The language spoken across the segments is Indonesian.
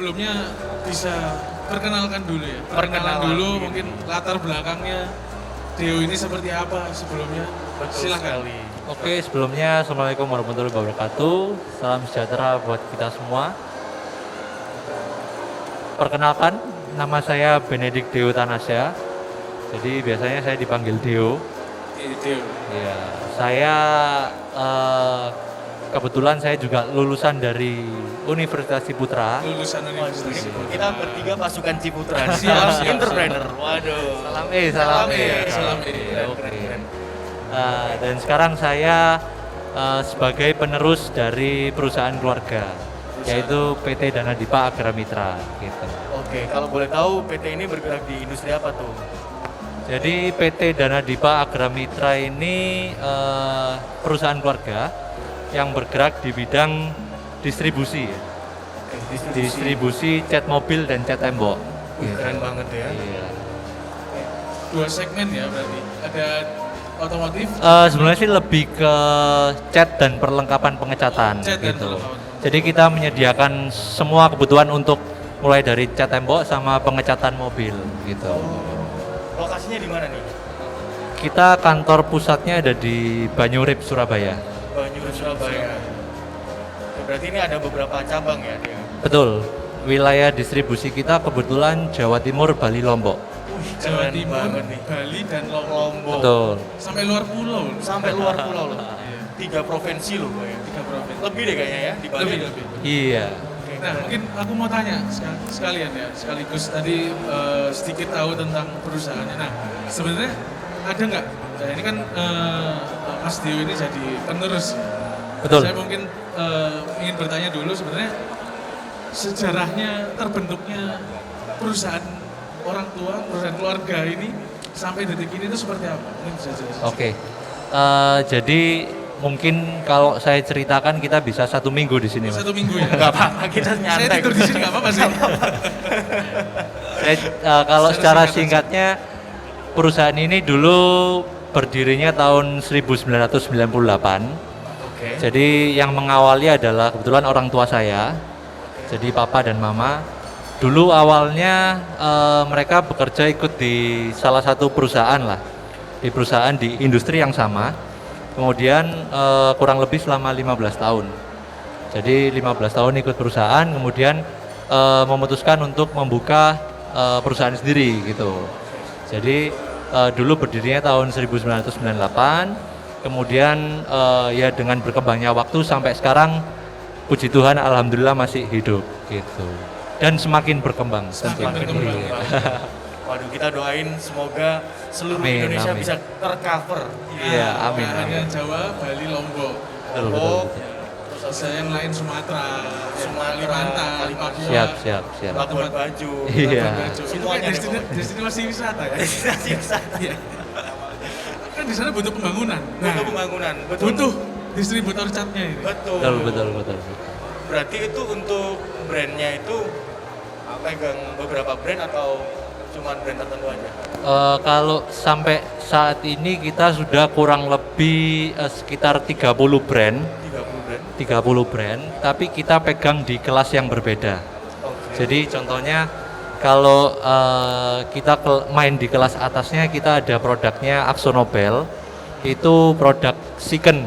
sebelumnya bisa perkenalkan dulu ya. Perkenalan dulu mungkin latar belakangnya Deo ini seperti apa sebelumnya. Silakan. Oke, sebelumnya Assalamualaikum warahmatullahi wabarakatuh. Salam sejahtera buat kita semua. Perkenalkan, nama saya Benedik Deo Tanasya. Jadi biasanya saya dipanggil Deo. Deo. Iya, saya kebetulan saya juga lulusan dari Universitas Ciputra. Lulusan universitas. Kita bertiga pasukan Ciputra. Siap. Entrepreneur. Waduh. Salam E. Oke. Dan sekarang saya sebagai penerus dari perusahaan keluarga, yaitu PT Dana Dipa Agra Mitra. Gitu. Oke, kalau boleh tahu PT ini bergerak di industri apa tuh? Jadi PT Dana Dipa Agra Mitra ini perusahaan keluarga yang bergerak di bidang distribusi. Oke, Distribusi cat mobil dan cat tembok. Keren banget ya. Iya. Dua segmen ya berarti. Ada otomotif. Sebenarnya sih lebih ke cat dan perlengkapan pengecatan Cat dan gitu. perlengkapan. Jadi kita menyediakan semua kebutuhan untuk mulai dari cat tembok sama pengecatan mobil gitu. Lokasinya di mana nih? Kita kantor pusatnya ada di Banyurip, Surabaya. Banyuwangi, Surabaya. Oke, berarti ini ada beberapa cabang ya dia. Betul. Wilayah distribusi kita kebetulan Jawa Timur, Bali, Lombok. Jawa Keren Timur, banget nih. Bali dan Lombok. Lombok. Betul. Sampai luar pulau. Sampai luar pulau loh. 3 provinsi loh ya. 3 provinsi. Lebih deh kayaknya ya di Bali. Lebih. Iya. Oke, Nah, mungkin aku mau tanya sekalian ya, sekaligus tadi sedikit tahu tentang perusahaannya. Nah, sebenarnya ada nggak? Nah, ini kan Mas Dio ini jadi penerus. Betul. Saya mungkin ingin bertanya dulu sebenarnya sejarahnya terbentuknya perusahaan orang tua, perusahaan keluarga ini sampai detik ini itu seperti apa? Mungkin bisa jelaskan. Oke. Jadi mungkin kalau saya ceritakan kita bisa 1 minggu di sini, Mas. 1 minggu ya? Nggak apa-apa, kita Saya nyantai. tidur di sini nggak apa-apa sih. Kalau secara singkat singkatnya perusahaan ini dulu berdirinya tahun 1998. Oke. Jadi yang mengawali adalah kebetulan orang tua saya. Jadi papa dan mama. Dulu awalnya mereka bekerja ikut di salah satu perusahaan lah. Di perusahaan di industri yang sama. Kemudian kurang lebih selama 15 tahun. Jadi 15 tahun ikut perusahaan, kemudian memutuskan untuk membuka perusahaan sendiri gitu. Jadi dulu berdirinya tahun 1998, kemudian ya dengan berkembangnya waktu sampai sekarang, puji Tuhan alhamdulillah masih hidup gitu. Dan semakin berkembang. Semakin tentunya. berkembang. Iya. Waduh, kita doain semoga seluruh Amin, Indonesia amin. bisa tercover. Iya, amin. Nggak hanya Jawa, Bali, Lombok. Betul, betul, Lombok, betul. Terus yang lain Sumatera, Sumatera, Kalimantan, Kalimantan. Papua. Siap. Labuan Bajo. Iya. Itu Semuanya kan deh pokoknya. destinasi wisata ya. Destinasi wisata. Iya. Kan di sana butuh pembangunan. Butuh pembangunan, betul. Butuh distributor catnya ini. Betul. Betul. Berarti itu untuk brandnya itu pegang beberapa brand atau cuma brand tertentu aja? Kalau sampai saat ini kita sudah kurang lebih sekitar 30 brand, 30 brand. 30 brand, tapi kita pegang di kelas yang berbeda. Oke. Jadi contohnya kalau kita main di kelas atasnya kita ada produknya Akzonobel, itu produk Siken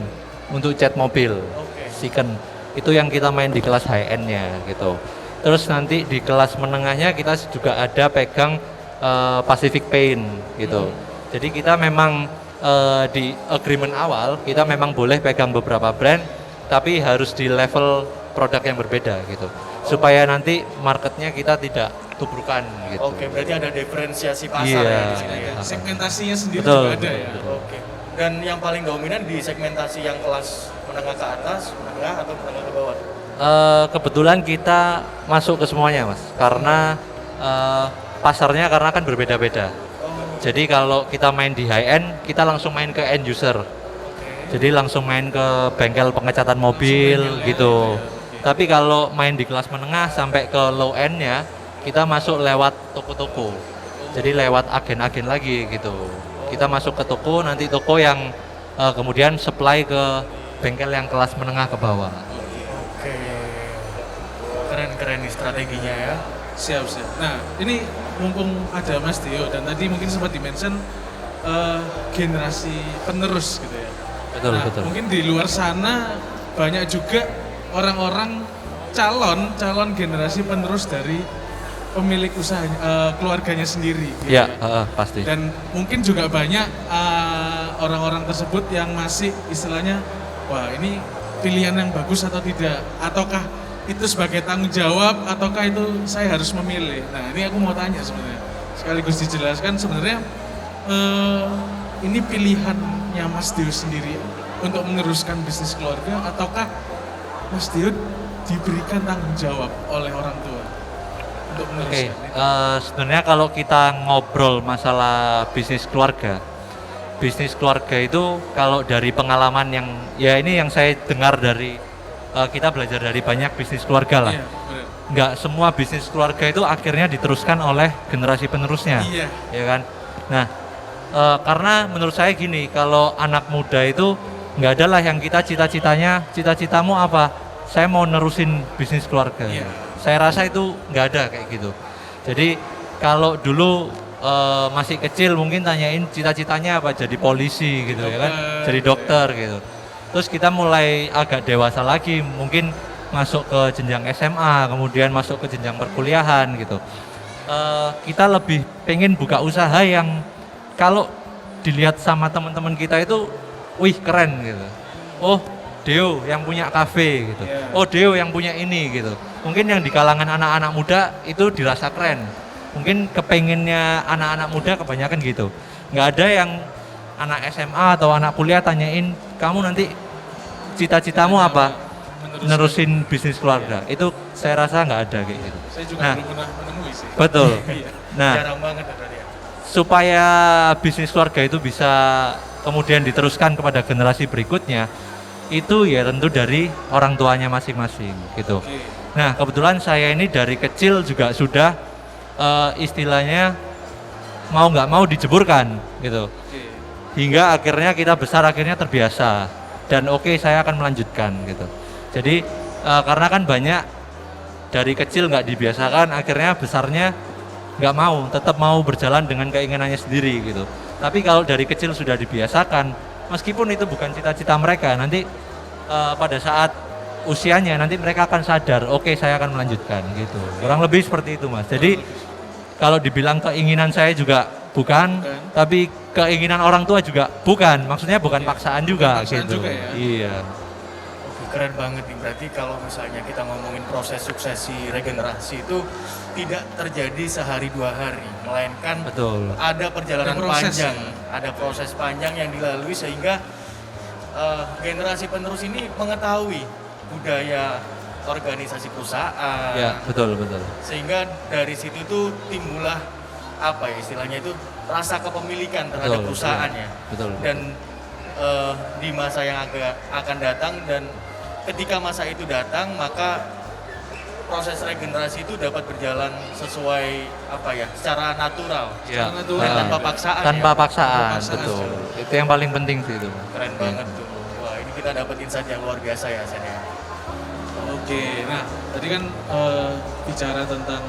untuk cat mobil. Oke. Siken itu yang kita main di kelas high end-nya gitu. Terus nanti di kelas menengahnya kita juga ada pegang Pacific Paint gitu. Jadi kita memang di agreement awal kita memang boleh pegang beberapa brand, tapi harus di level produk yang berbeda gitu. Supaya nanti marketnya kita tidak tubrukan gitu. Oke, berarti ada diferensiasi pasar Iya. ya di sini ya. Segmentasinya sendiri Betul, juga ada ya. betul. Oke. Dan yang paling dominan di segmentasi yang kelas menengah ke atas, menengah atau menengah ke bawah? Kebetulan kita masuk ke semuanya, Mas, karena pasarnya karena kan berbeda-beda. Oh, Jadi kalau kita main di high end, kita langsung main ke end user. Jadi langsung main ke bengkel pengecatan mobil gitu. Tapi kalau main di kelas menengah sampai ke low end-nya, kita masuk lewat toko-toko. Jadi lewat agen-agen lagi gitu. Kita masuk ke toko, nanti toko yang kemudian supply ke bengkel yang kelas menengah ke bawah. Oke. Keren. keren nih strateginya ya. Siap. Nah, ini mumpung ada Mas Dio dan tadi mungkin sempat di-mention generasi penerus gitu ya. Betul, Nah, betul. mungkin di luar sana banyak juga orang-orang calon generasi penerus dari pemilik usaha keluarganya sendiri. Gitu Ya, pasti. Dan mungkin juga banyak orang-orang tersebut yang masih istilahnya, wah ini pilihan yang bagus atau tidak, ataukah itu sebagai tanggung jawab, ataukah itu saya harus memilih. Nah ini aku mau tanya sebenarnya, sekaligus dijelaskan sebenarnya ini pilihannya Mas Dio sendiri untuk meneruskan bisnis keluarga, ataukah Mas Dio diberikan tanggung jawab oleh orang tua untuk Oke, meneruskan? sebenarnya kalau kita ngobrol masalah bisnis keluarga itu kalau dari pengalaman yang ya ini yang saya dengar dari kita belajar dari banyak bisnis keluarga lah. Iya, benar. Nggak semua bisnis keluarga itu akhirnya diteruskan oleh generasi penerusnya, Iya. ya kan? Nah, karena menurut saya gini, kalau anak muda itu nggak ada lah yang kita cita-citamu apa? Saya mau nerusin bisnis keluarga. Iya. Saya rasa itu nggak ada kayak gitu. Jadi kalau dulu masih kecil mungkin tanyain cita-citanya apa, jadi polisi gitu ya kan, Dokter, jadi gitu dokter gitu. Terus kita mulai agak dewasa lagi, mungkin masuk ke jenjang SMA, kemudian masuk ke jenjang perkuliahan gitu. Kita lebih pengen buka usaha yang kalau dilihat sama teman-teman kita itu, wih keren gitu. Oh, Deo yang punya kafe gitu. Iya. Oh, Deo yang punya ini gitu. Mungkin yang di kalangan anak-anak muda itu dirasa keren. Mungkin kepengennya anak-anak muda kebanyakan gitu. Nggak ada yang anak SMA atau anak kuliah tanyain, kamu nanti cita-citamu apa? Nerusin bisnis keluarga. Itu saya rasa nggak ada kayak gitu. Saya juga Nah, belum pernah menemui sih. betul. Iya. Nah, Jarang banget ya berarti ya. supaya bisnis keluarga itu bisa kemudian diteruskan kepada generasi berikutnya, itu ya tentu dari orang tuanya masing-masing gitu. Oke. Nah, kebetulan saya ini dari kecil juga sudah istilahnya mau nggak mau dijeburkan gitu. Oke. Hingga akhirnya kita besar akhirnya terbiasa dan oke, saya akan melanjutkan gitu. Jadi karena kan banyak dari kecil nggak dibiasakan, akhirnya besarnya nggak mau, tetap mau berjalan dengan keinginannya sendiri gitu. Tapi kalau dari kecil sudah dibiasakan, meskipun itu bukan cita-cita mereka, nanti pada saat usianya nanti mereka akan sadar, oke saya akan melanjutkan gitu. Kurang lebih seperti itu Mas. Jadi kalau dibilang keinginan saya juga bukan, tapi keinginan orang tua juga bukan. Maksudnya bukan paksaan juga Paksaan gitu. juga ya? Iya. Oke, keren banget nih. Berarti kalau misalnya kita ngomongin proses suksesi regenerasi itu tidak terjadi sehari dua hari, melainkan Betul. ada perjalanan Ada proses, panjang, ya? ada proses panjang yang dilalui sehingga generasi penerus ini mengetahui budaya organisasi perusahaan. Ya, betul. Sehingga dari situ tuh timbullah apa ya istilahnya itu rasa kepemilikan terhadap Betul, perusahaannya. betul. Dan di masa yang akan datang dan ketika masa itu datang maka proses regenerasi itu dapat berjalan sesuai apa ya secara natural. Ya. Natural. Dan tanpa paksaan Tanpa ya. paksaan, Tanpa paksaan, betul. betul. Itu yang paling penting sih itu. Keren banget tuh. Wah ini kita dapat insight yang luar biasa ya Sen ya. Oke, nah tadi kan bicara tentang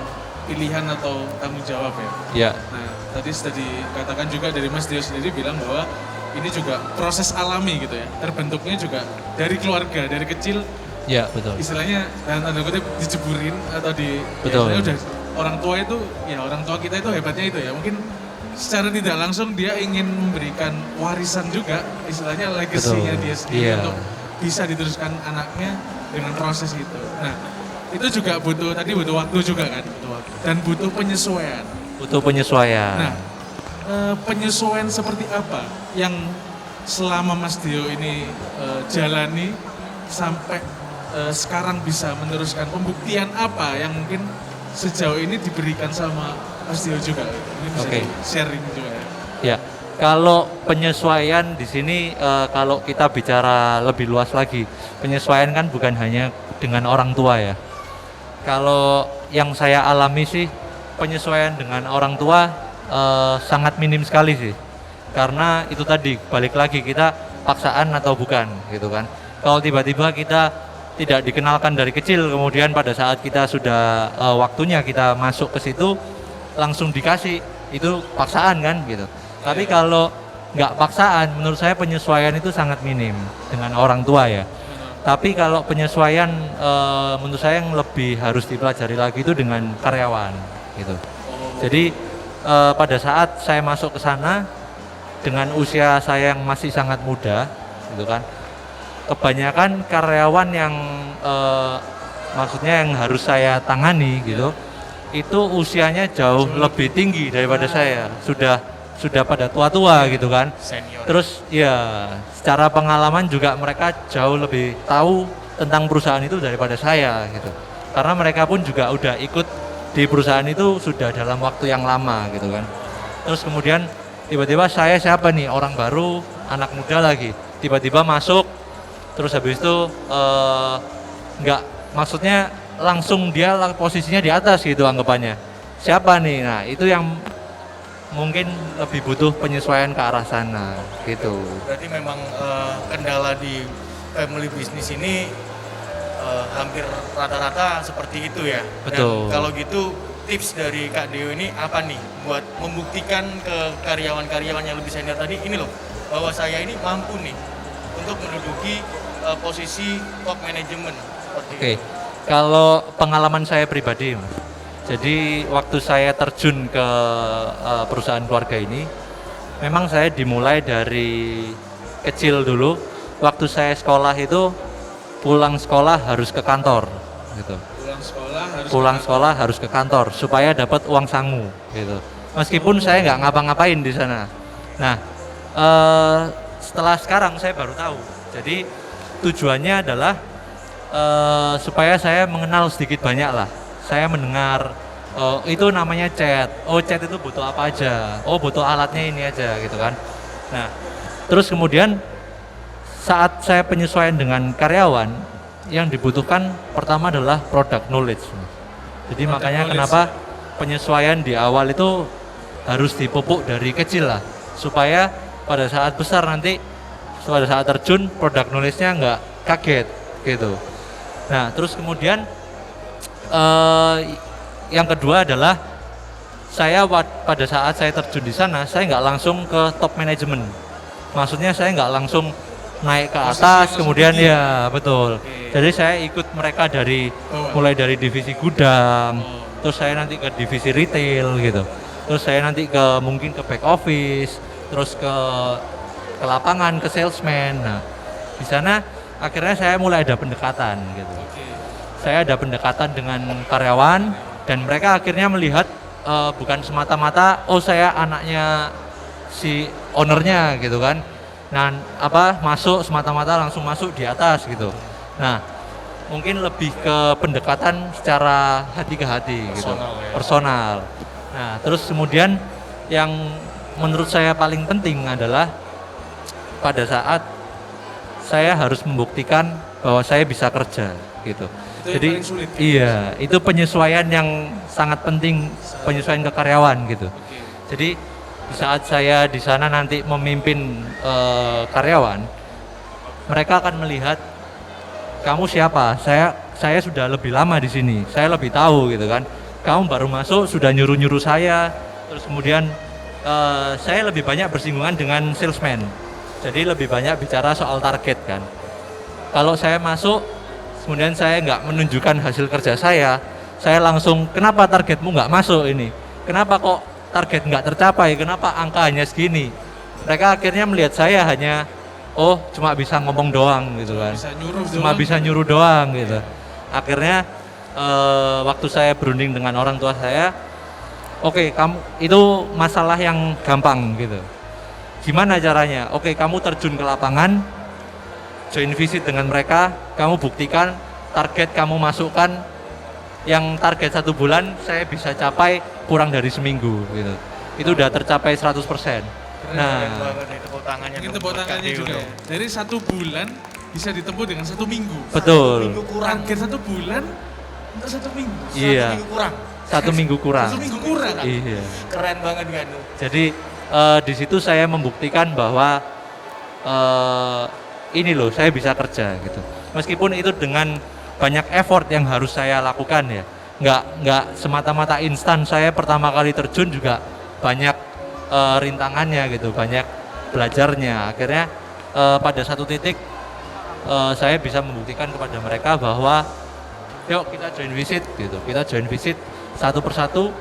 pilihan atau tanggung jawab ya. Ya, Nah tadi sudah dikatakan juga dari Mas Dio sendiri bilang bahwa ini juga proses alami gitu ya. Terbentuknya juga dari keluarga, dari kecil ya betul. istilahnya dalam tanda kutip diceburin atau Betul. istilahnya udah orang tua itu ya orang tua kita itu hebatnya itu ya. Mungkin secara tidak langsung dia ingin memberikan warisan juga istilahnya legasinya Betul. dia sendiri Iya. untuk bisa diteruskan anaknya dengan proses itu. Nah, itu juga butuh waktu juga kan, butuh waktu dan butuh penyesuaian. Butuh penyesuaian. Nah, penyesuaian seperti apa yang selama Mas Dio ini jalani sampai sekarang bisa meneruskan pembuktian apa yang mungkin sejauh ini diberikan sama Mas Dio juga? Mungkin bisa Oke. sharing juga ya. Ya, kalau penyesuaian di sini kalau kita bicara lebih luas lagi, penyesuaian kan bukan hanya dengan orang tua ya. Kalau yang saya alami sih penyesuaian dengan orang tua sangat minim sekali sih. Karena itu tadi balik lagi kita paksaan atau bukan gitu kan. Kalau tiba-tiba kita tidak dikenalkan dari kecil, kemudian pada saat kita sudah waktunya kita masuk ke situ langsung dikasih, itu paksaan kan gitu. Tapi kalau nggak paksaan, menurut saya penyesuaian itu sangat minim dengan orang tua ya. Tapi kalau penyesuaian menurut saya yang lebih harus dipelajari lagi itu dengan karyawan gitu. Jadi pada saat saya masuk ke sana dengan usia saya yang masih sangat muda gitu kan, kebanyakan karyawan yang maksudnya yang harus saya tangani gitu, itu usianya jauh lebih tinggi daripada saya, sudah pada tua-tua gitu kan. Senior. Terus ya secara pengalaman juga mereka jauh lebih tahu tentang perusahaan itu daripada saya gitu. Karena mereka pun juga udah ikut di perusahaan itu sudah dalam waktu yang lama gitu kan. Terus kemudian tiba-tiba saya siapa nih, orang baru, anak muda lagi, tiba-tiba masuk, terus habis itu nggak, maksudnya langsung dia posisinya di atas gitu anggapannya. Siapa nih? Nah itu yang mungkin lebih butuh penyesuaian ke arah sana gitu. Berarti memang kendala di family business ini hampir rata-rata seperti itu ya. Betul. Dan kalau gitu tips dari Kak Deo ini apa nih buat membuktikan ke karyawan-karyawan yang lebih senior tadi ini loh, bahwa saya ini mampu nih untuk menduduki posisi top management seperti Oke, itu. kalau pengalaman saya pribadi, Mas. Jadi waktu saya terjun ke perusahaan keluarga ini, memang saya dimulai dari kecil dulu. Waktu saya sekolah itu pulang sekolah harus ke kantor, gitu. Pulang sekolah harus ke kantor supaya dapat uang sangu, gitu. Meskipun saya nggak ngapa-ngapain di sana. Nah, setelah sekarang saya baru tahu. Jadi tujuannya adalah supaya saya mengenal sedikit banyak lah. Saya mendengar itu namanya chat. Oh, chat itu butuh apa aja? Oh, butuh alatnya ini aja gitu kan. Nah, terus kemudian saat saya penyesuaian dengan karyawan, yang dibutuhkan pertama adalah product knowledge. Jadi Product makanya knowledge. kenapa penyesuaian di awal itu harus dipupuk dari kecil lah, supaya pada saat besar nanti, pada saat terjun product knowledge-nya nggak kaget gitu. Nah, terus kemudian yang kedua adalah pada saat saya terjun di sana, saya nggak langsung ke top management. Maksudnya saya nggak langsung naik ke Posisi atas, langsung kemudian tinggi. ya betul. Oke. Jadi saya ikut mereka dari mulai dari divisi gudang, terus saya nanti ke divisi retail gitu. Terus saya nanti mungkin ke back office, terus ke lapangan, ke salesman. Nah, di sana akhirnya saya mulai ada pendekatan gitu. Saya ada pendekatan dengan karyawan dan mereka akhirnya melihat bukan semata-mata oh saya anaknya si ownernya gitu kan. Nah, masuk semata-mata langsung masuk di atas gitu. Nah, mungkin lebih ke pendekatan secara hati ke hati gitu. Personal ya. Personal. Nah, terus kemudian yang menurut saya paling penting adalah pada saat saya harus membuktikan bahwa saya bisa kerja gitu. Itu yang paling sulit, kan? Iya, itu penyesuaian yang sangat penting, penyesuaian ke karyawan gitu. Jadi di saat saya di sana nanti memimpin karyawan, mereka akan melihat kamu siapa. Saya sudah lebih lama di sini, saya lebih tahu gitu kan. Kamu baru masuk sudah nyuruh saya, terus kemudian saya lebih banyak bersinggungan dengan salesman. Jadi lebih banyak bicara soal target kan. Kalau saya masuk, kemudian saya nggak menunjukkan hasil kerja saya langsung kenapa targetmu nggak masuk ini? Kenapa kok target nggak tercapai? Kenapa angka hanya segini? Mereka akhirnya melihat saya hanya oh cuma bisa ngomong doang gitu kan. Cuma bisa nyuruh doang gitu. Akhirnya waktu saya berunding dengan orang tua saya, oke, kamu itu masalah yang gampang gitu. Gimana caranya? Oke, kamu terjun ke lapangan, join visit dengan mereka, kamu buktikan target kamu masukkan, yang target 1 bulan saya bisa capai kurang dari seminggu gitu. Itu udah tercapai 100%. Keren Nah, banget nih, tepuk tangannya. Mungkin dong tepuk buat Kak tangannya Deo juga. dong. Dari 1 bulan bisa ditempuh dengan 1 minggu. betul. Minggu kurang. Target 1 bulan untuk 1 minggu. Iya. 1 minggu kurang. 1 minggu kurang. 1 minggu kurang. Iya. Keren banget kan. Jadi di situ saya membuktikan bahwa ini loh saya bisa kerja gitu. meskipun itu dengan banyak effort yang harus saya lakukan ya. Nggak semata-mata instan. Saya pertama kali terjun juga banyak rintangannya gitu, banyak belajarnya. Akhirnya pada satu titik saya bisa membuktikan kepada mereka bahwa yuk kita join visit gitu. Kita join visit satu persatu.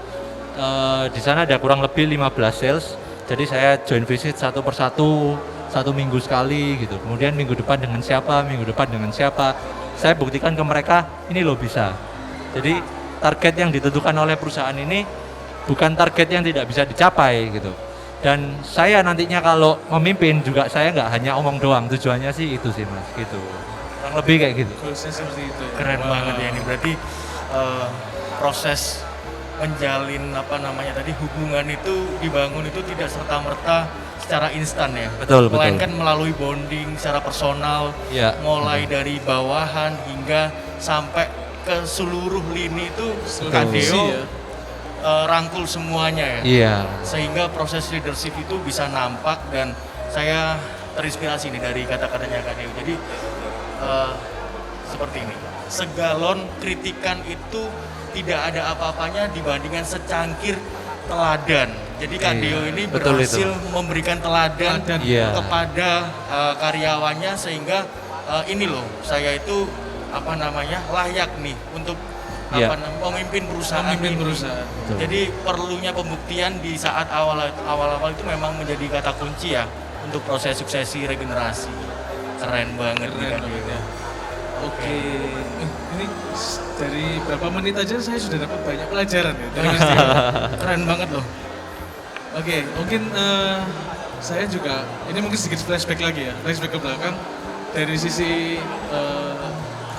Di sana ada kurang lebih 15 sales. Jadi saya join visit satu persatu, 1 minggu sekali gitu. Kemudian minggu depan dengan siapa, minggu depan dengan siapa. Saya buktikan ke mereka ini loh bisa. Jadi target yang ditentukan oleh perusahaan ini bukan target yang tidak bisa dicapai gitu. Dan saya nantinya kalau memimpin juga saya nggak hanya omong doang. Tujuannya sih itu sih mas gitu. Kurang lebih kayak gitu. Goalsnya seperti itu. Keren banget ya ini. Berarti proses menjalin hubungan itu dibangun itu tidak serta-merta secara instan ya. Betul. Melainkan melalui bonding secara personal, Ya. mulai dari bawahan hingga sampai ke seluruh lini itu Kak Visi Deo ya. rangkul semuanya ya. Iya. Sehingga proses leadership itu bisa nampak dan saya terinspirasi nih dari kata-katanya Kak Deo. Jadi seperti ini, segalon kritikan itu tidak ada apa-apanya dibandingkan secangkir teladan. Jadi Kak Deo ini betul berhasil itu. memberikan teladan Iya. kepada karyawannya sehingga ini loh saya itu layak nih untuk Iya. memimpin perusahaan Memimpin ini. perusahaan. Betul. Jadi perlunya pembuktian di saat awal-awal itu memang menjadi kata kunci ya untuk proses suksesi regenerasi. Keren banget nih Kak Keren Deo. banget ya. Oke, ini dari berapa menit aja saya sudah dapat banyak pelajaran ya dari Mas Tio. Keren banget loh. Oke, mungkin saya juga ini mungkin sedikit flashback lagi ya, flashback ke belakang dari sisi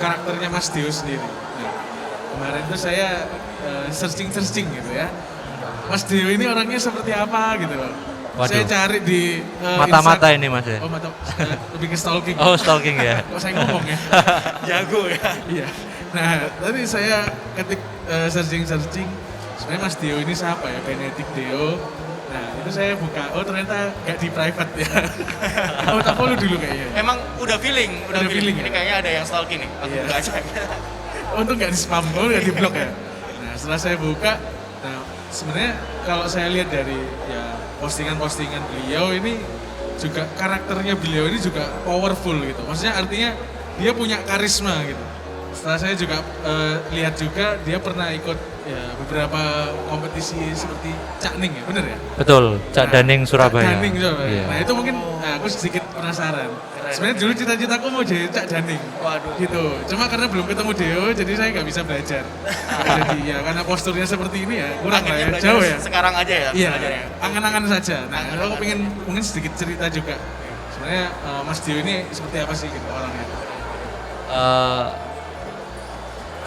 karakternya Mas Dio sendiri. Nah, kemarin tuh saya searching gitu ya, Mas Dio ini orangnya seperti apa gitu loh. Waduh. Saya cari di Mata-mata ini mas ya. Oh mata, lebih ke stalking. Oh stalking ya. Kok saya ngomong ya? Jago ya. Iya. Nah, tadi saya ketik searching. Sebenarnya Mas Dio ini siapa ya? Benedict Dio. Nah, itu saya buka. Oh, ternyata nggak di private ya. Oh, tak follow dulu kayaknya. Emang udah feeling. Udah feeling Ini ya? kayaknya ada yang stalking nih. Aku Iya. buka aja. Untung nggak di spam, nggak di blok ya. Nah, setelah saya buka, nah sebenarnya kalau saya lihat dari ya postingan-postingan beliau ini juga karakternya beliau ini juga powerful gitu. Maksudnya artinya dia punya karisma gitu. Setelah saya juga lihat juga dia pernah ikut ya, beberapa kompetisi seperti Cakning ya, bener ya? Betul. Cak Daning Surabaya. Cak Daning Surabaya. Iya. Nah itu mungkin aku sedikit penasaran. Keren. Sebenarnya dulu cita-citaku mau jadi Cak Daning. Waduh. Gitu. Cuma karena belum ketemu Deo, jadi saya nggak bisa belajar. Jadi ya karena posturnya seperti ini ya kurang lah Akhirnya ya, belajar jauh ya. Sekarang aja ya. Iya, belajarnya. angan-angan saja. Nah, Angan-angan. aku pengen mungkin sedikit cerita juga. Sebenarnya Mas Dio ini seperti apa sih gitu orangnya?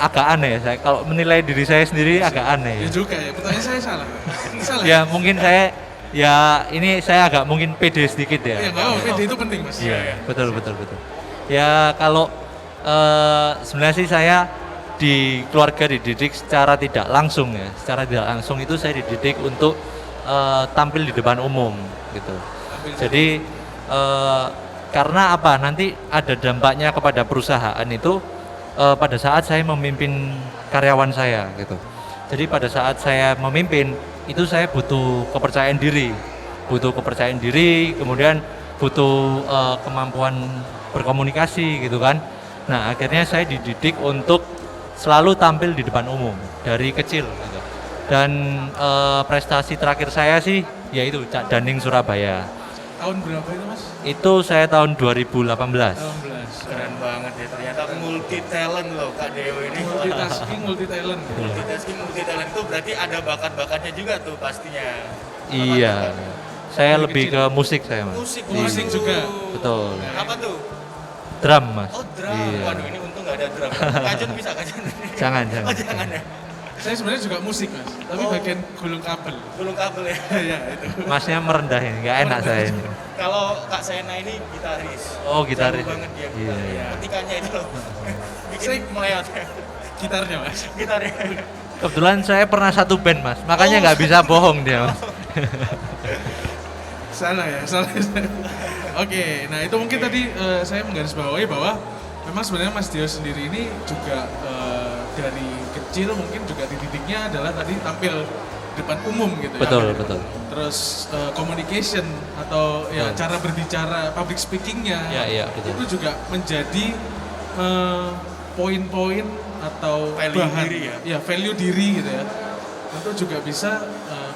Agak aneh saya kalau menilai diri saya sendiri agak Ya aneh. juga ya, pertanyaan saya salah. Salah Ya mungkin saya ini saya agak mungkin pede sedikit ya. Iya, nggak apa-apa, PD itu penting Mas. Iya, betul. Ya kalau sebenarnya sih saya di keluarga dididik secara tidak langsung ya. Secara tidak langsung itu saya dididik untuk tampil di depan umum gitu. Jadi karena apa? Nanti ada dampaknya kepada perusahaan itu pada saat saya memimpin karyawan saya gitu. Jadi pada saat saya memimpin itu saya butuh kepercayaan diri, kemudian butuh kemampuan berkomunikasi gitu kan. Nah akhirnya saya dididik untuk selalu tampil di depan umum dari kecil gitu. Dan prestasi terakhir saya sih yaitu Cak Daning Surabaya. Tahun berapa itu Mas? Itu saya tahun 2018. 18. Keren banget ya. Ternyata multi talent loh Kak Deo ini. Multi talent. Multitasking, multi talent itu berarti ada bakat-bakatnya juga tuh pastinya. Iya. Saya Dari lebih kecil. ke musik saya mas. Musik juga. Betul. Apa tuh? Drum mas. Oh drum. Iya. Waduh ini untung nggak ada drum. Kajun bisa kajun. Jangan. Oh jangan ya. Saya sebenarnya juga musik Mas, tapi Oh. bagian gulung kabel. Gulung kabel ya. Iya itu. Masnya merendah ini, nggak enak saya ini. Kalau Kak Sena ini gitaris. Oh, gitaris. Jago banget dia. Iya, iya. Ketikannya itu loh. Bikin Saya- meleot. Gitarnya Mas. Gitarnya. Kebetulan saya pernah satu band mas, makanya Oh. nggak bisa bohong dia mas. Salah ya, salah. Oke, nah itu mungkin tadi saya menggarisbawahi bahwa memang sebenarnya Mas Dio sendiri ini juga dari kecil mungkin juga dididiknya adalah tadi tampil depan umum gitu Betul, ya. betul. Terus communication atau ya Betul. cara berbicara, public speakingnya Iya, betul. itu juga menjadi poin-poin atau Value bahan diri ya? value diri gitu ya. Untuk juga bisa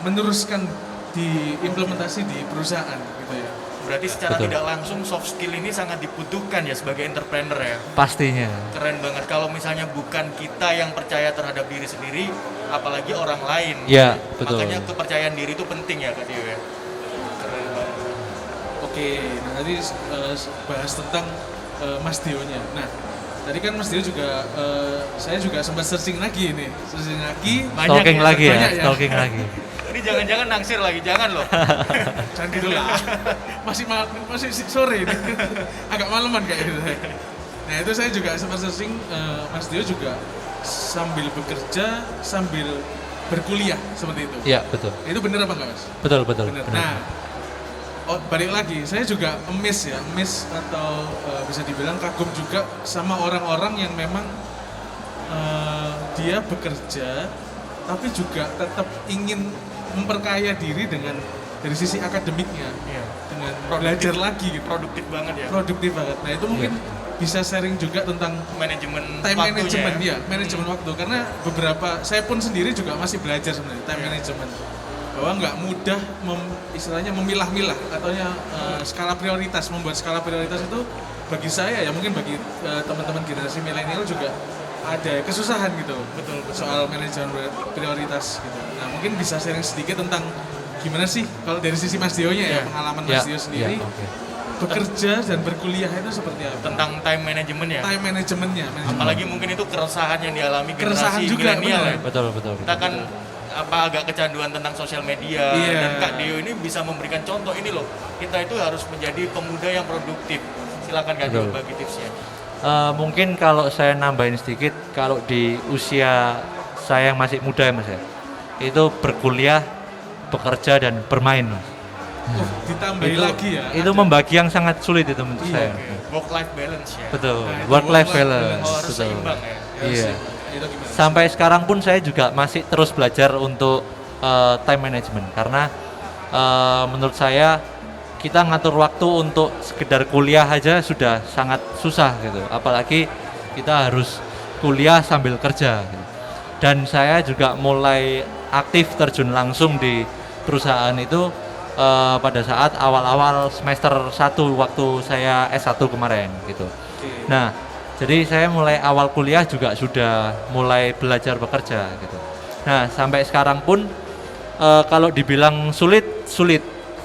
meneruskan diimplementasi di perusahaan gitu ya. Berarti secara Betul. tidak langsung soft skill ini sangat dibutuhkan ya sebagai entrepreneur ya. Pastinya. Keren banget kalau misalnya bukan kita yang percaya terhadap diri sendiri, apalagi orang lain. Iya, betul. Makanya kepercayaan diri itu penting ya Kak Dio ya. Keren banget. Oke, nah tadi bahas tentang Mas Dio-nya. Nah, tadi kan Mas Dio juga, saya juga sempat searching lagi nih, Banyak Stalking ya, lagi ya, banyak ya. stalking lagi. Ini jangan-jangan naksir lagi, jangan loh. Jangan gitu lah, masih sore ini, agak malaman kayak gitu. Nah itu saya juga sempat searching, Mas Dio juga sambil bekerja, sambil berkuliah seperti itu. Iya, betul. Itu bener apa enggak Mas? Betul, betul. Bener. benar. Nah, balik lagi, saya juga miss atau bisa dibilang kagum juga sama orang-orang yang memang dia bekerja tapi juga tetap ingin memperkaya diri dengan dari sisi akademiknya, Iya. dengan belajar lagi gitu. Produktif banget ya. Produktif banget. Nah itu mungkin bisa sharing juga tentang Manajemen time waktunya management ya. ya, manajemen waktu, karena beberapa saya pun sendiri juga masih belajar sebenarnya time management, bahwa nggak mudah istilahnya memilah-milah atau skala prioritas, membuat skala prioritas itu bagi saya ya mungkin bagi teman-teman generasi milenial juga ada kesusahan gitu. Betul. Soal manajemen prioritas gitu. Nah mungkin bisa sharing sedikit tentang gimana sih kalau dari sisi Mas Dio-nya ya, pengalaman Mas Dio sendiri oke. bekerja dan berkuliah itu seperti apa? Tentang time management ya. Time manajemennya, Apalagi mungkin itu keresahan yang dialami Keresahan generasi juga, milenial benar. ya. Betul, betul. Kita kan agak kecanduan tentang sosial media, Iya. dan Kak Dio ini bisa memberikan contoh ini loh. Kita itu harus menjadi pemuda yang produktif. Silakan Kak Dio Betul. bagi tipsnya. Mungkin kalau saya nambahin sedikit, kalau di usia saya yang masih muda ya Mas ya, itu berkuliah, bekerja dan bermain Mas. Ditambahi lagi ya. Itu ada- membagi yang sangat sulit itu menurut saya. Work life balance ya. Betul, Nah, itu work life work-life balance. balance. Oh, harus Betul. seimbang ya. Iya. Itu gimana? Sampai sekarang pun saya juga masih terus belajar untuk time management karena menurut saya kita ngatur waktu untuk sekedar kuliah aja sudah sangat susah gitu, apalagi kita harus kuliah sambil kerja gitu. Dan saya juga mulai aktif terjun langsung di perusahaan itu pada saat awal-awal semester 1 waktu saya S1 kemarin gitu. Oke. Nah, jadi saya mulai awal kuliah juga sudah mulai belajar bekerja gitu. Nah, sampai sekarang pun kalau dibilang sulit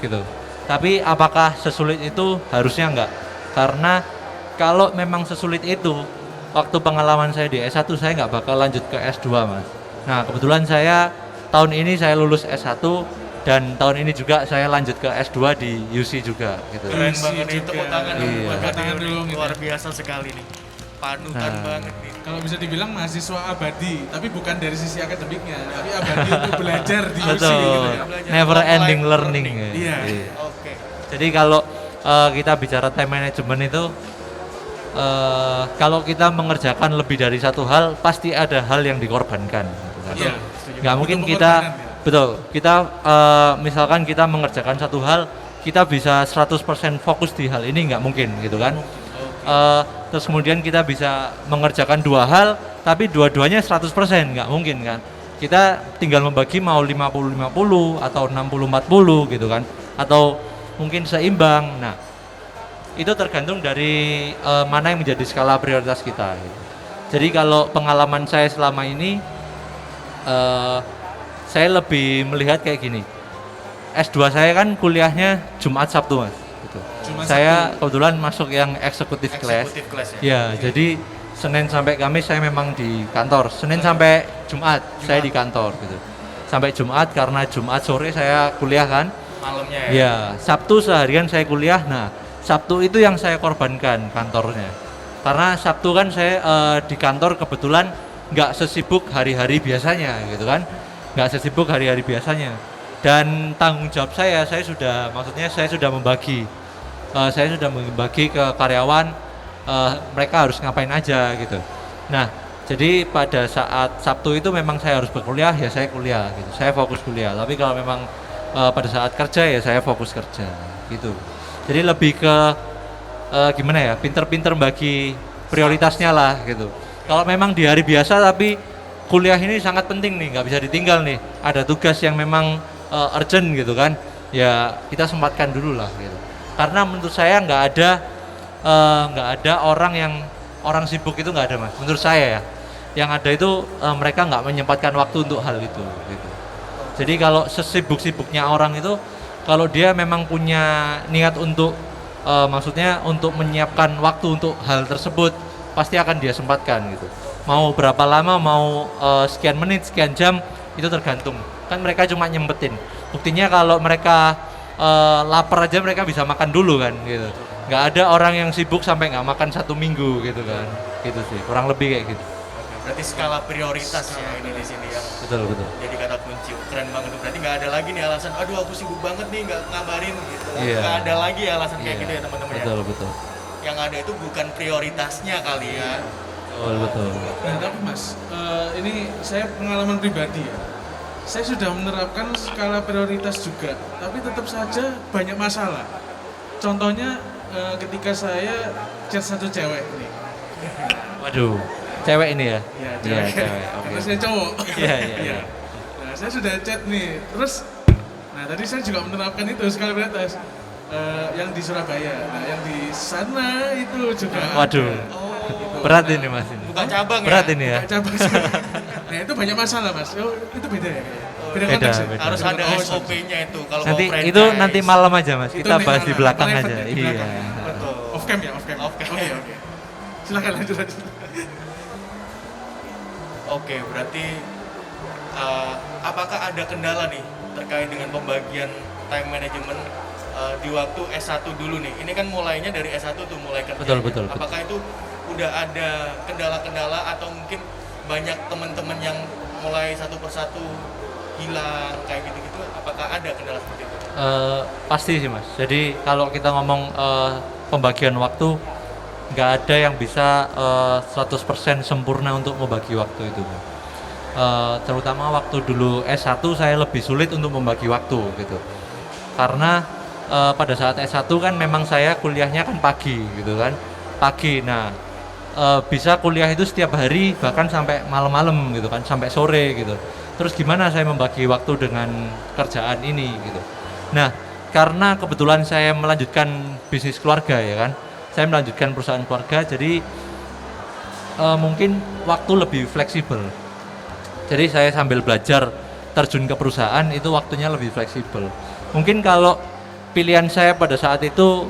gitu. Tapi apakah sesulit itu? Harusnya enggak. Karena kalau memang sesulit itu, waktu pengalaman saya di S1 saya nggak bakal lanjut ke S2 Mas. Nah, kebetulan saya tahun ini saya lulus S1 dan tahun ini juga saya lanjut ke S2 di UC juga gitu. Keren Isi banget nih, juga. tepuk tangan dulu Iya. buat Kak Tepuk tangan Dio dulu nih. gitu. Luar biasa sekali nih. Panutan Nah. banget nih. Kalau bisa dibilang mahasiswa abadi, tapi bukan dari sisi akademiknya, tapi abadi untuk belajar di UC Betul. gitu ya. Belajar Never online ending learning. learning. Iya. Oke. Jadi kalau kita bicara time management itu kalau kita mengerjakan lebih dari satu hal pasti ada hal yang dikorbankan gitu kan. Iya. Nggak mungkin Butuh kita pengorbanan, ya. betul kita misalkan kita mengerjakan satu hal kita bisa 100% fokus di hal ini nggak mungkin gitu kan. Terus kemudian kita bisa mengerjakan dua hal tapi dua-duanya 100% nggak mungkin kan. Kita tinggal membagi mau 50-50 atau 60-40 gitu kan, atau mungkin seimbang. Nah, itu tergantung dari mana yang menjadi skala prioritas kita gitu. Jadi kalau pengalaman saya selama ini saya lebih melihat kayak gini. S2 saya kan kuliahnya Jumat Sabtu Mas gitu. Jumat Saya kebetulan masuk yang executive class. Executive class ya. Ya, jadi Senin sampai Kamis saya memang di kantor. Senin sampai Jumat saya di kantor gitu. Sampai Jumat karena Jumat sore saya kuliah kan. Malamnya ya. Ya, Sabtu seharian saya kuliah. Nah, Sabtu itu yang saya korbankan kantornya. Karena Sabtu kan saya di kantor kebetulan nggak sesibuk hari-hari biasanya gitu kan. Nggak sesibuk hari-hari biasanya. Dan tanggung jawab saya sudah membagi. Saya sudah membagi ke karyawan mereka harus ngapain aja gitu. Nah, jadi pada saat Sabtu itu memang saya harus berkuliah, ya saya kuliah gitu. Saya fokus kuliah. Tapi kalau memang pada saat kerja ya saya fokus kerja gitu. Jadi lebih ke gimana ya, pinter-pinter bagi prioritasnya lah gitu. Kalau memang di hari biasa tapi kuliah ini sangat penting nih, nggak bisa ditinggal nih. Ada tugas yang memang urgent gitu kan, ya kita sempatkan dulu lah gitu. Karena menurut saya nggak ada orang sibuk itu nggak ada mas. Menurut saya ya, yang ada itu mereka nggak menyempatkan waktu untuk hal itu gitu. Jadi kalau sesibuk-sibuknya orang itu, kalau dia memang punya niat untuk maksudnya untuk menyiapkan waktu untuk hal tersebut, pasti akan dia sempatkan gitu. Mau berapa lama, mau sekian menit, sekian jam, itu tergantung. Kan mereka cuma nyempetin. Buktinya kalau mereka lapar aja mereka bisa makan dulu kan gitu. Nggak ada orang yang sibuk sampai nggak makan 1 minggu gitu kan. Gitu sih, kurang lebih kayak gitu. Berarti skala prioritas ya ini di sini ya. Betul. Jadi kata kunci, keren banget tuh. Berarti nggak ada lagi nih alasan, aduh aku sibuk banget nih nggak ngabarin gitu. Iya. Nggak ada lagi alasan kayak Iya. gitu ya teman-teman ya. Betul. Yang ada itu bukan prioritasnya kali ya. Betul. Nah tapi mas, ini saya pengalaman pribadi ya. Saya sudah menerapkan skala prioritas juga, tapi tetap saja banyak masalah. Contohnya ketika saya chat satu cewek ini. Waduh, cewek ini ya? Ya, Iya, cewek. cewek. Oke. Karena saya cowok. Iya. Nah, saya sudah chat nih. Terus, nah tadi saya juga menerapkan itu skala prioritas. Yang di Surabaya. Nah, yang di sana itu juga. Waduh. ada. Oh, Berat ini mas ini. bukan cabang Berat ya. ini ya. Kayak cabang sih. Nah, itu banyak masalah, Mas. Oh, itu beda ya kayaknya. Beda Beda, konteks ya? beda. Harus ada Oh, SOP-nya itu kalau Nanti mau itu franchise. nanti malam aja mas. Itu Kita nih, bahas di belakang private aja. ya, di Iya. belakang. Betul. Off cam ya, off cam. Off cam. Oke. Silakan lanjut. Oke, berarti apakah ada kendala nih terkait dengan pembagian time management di waktu S1 dulu nih? Ini kan mulainya dari S1 tuh mulai kerja. Betul. Apakah itu udah ada kendala-kendala atau mungkin banyak teman-teman yang mulai satu persatu hilang kayak gitu-gitu? Apakah ada kendala seperti itu? Pasti sih mas. Jadi kalau kita ngomong pembagian waktu, nggak ada yang bisa 100% sempurna untuk membagi waktu itu. Terutama waktu dulu S1 saya lebih sulit untuk membagi waktu gitu. Karena pada saat S1 kan memang saya kuliahnya kan pagi gitu kan. Pagi. Nah, bisa kuliah itu setiap hari bahkan sampai malam-malam gitu kan, sampai sore gitu. Terus gimana saya membagi waktu dengan kerjaan ini gitu. Nah, karena kebetulan saya melanjutkan bisnis keluarga ya kan. Saya melanjutkan perusahaan keluarga, jadi mungkin waktu lebih fleksibel. Jadi saya sambil belajar terjun ke perusahaan itu waktunya lebih fleksibel. Mungkin kalau pilihan saya pada saat itu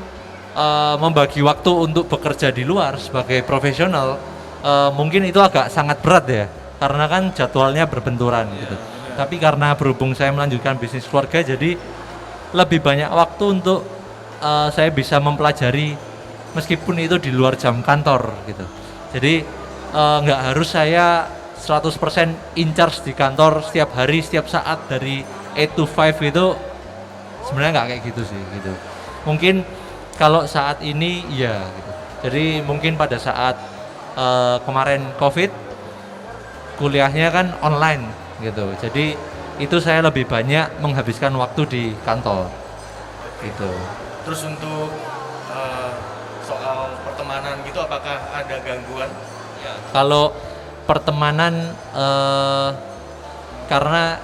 membagi waktu untuk bekerja di luar sebagai profesional, mungkin itu agak sangat berat ya, karena kan jadwalnya berbenturan gitu. Tapi karena berhubung saya melanjutkan bisnis keluarga, jadi lebih banyak waktu untuk saya bisa mempelajari meskipun itu di luar jam kantor gitu. Jadi nggak harus saya 100% in charge di kantor setiap hari, setiap saat dari 8 to 5 itu sebenarnya nggak kayak gitu sih gitu. Mungkin kalau saat ini ya gitu. Jadi mungkin pada saat kemarin COVID kuliahnya kan online gitu. Jadi itu saya lebih banyak menghabiskan waktu di kantor gitu. Terus untuk soal pertemanan gitu, apakah ada gangguan? Kalau pertemanan karena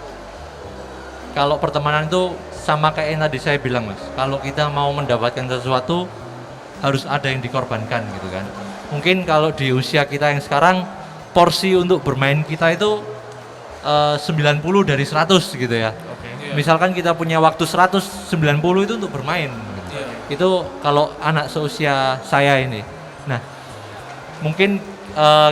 kalau pertemanan itu sama kayak yang tadi saya bilang mas, kalau kita mau mendapatkan sesuatu harus ada yang dikorbankan gitu kan. Mungkin kalau di usia kita yang sekarang porsi untuk bermain kita itu 90 dari 100 gitu ya. Misalkan kita punya waktu 190 itu untuk bermain gitu. Itu kalau anak seusia saya ini. Nah, mungkin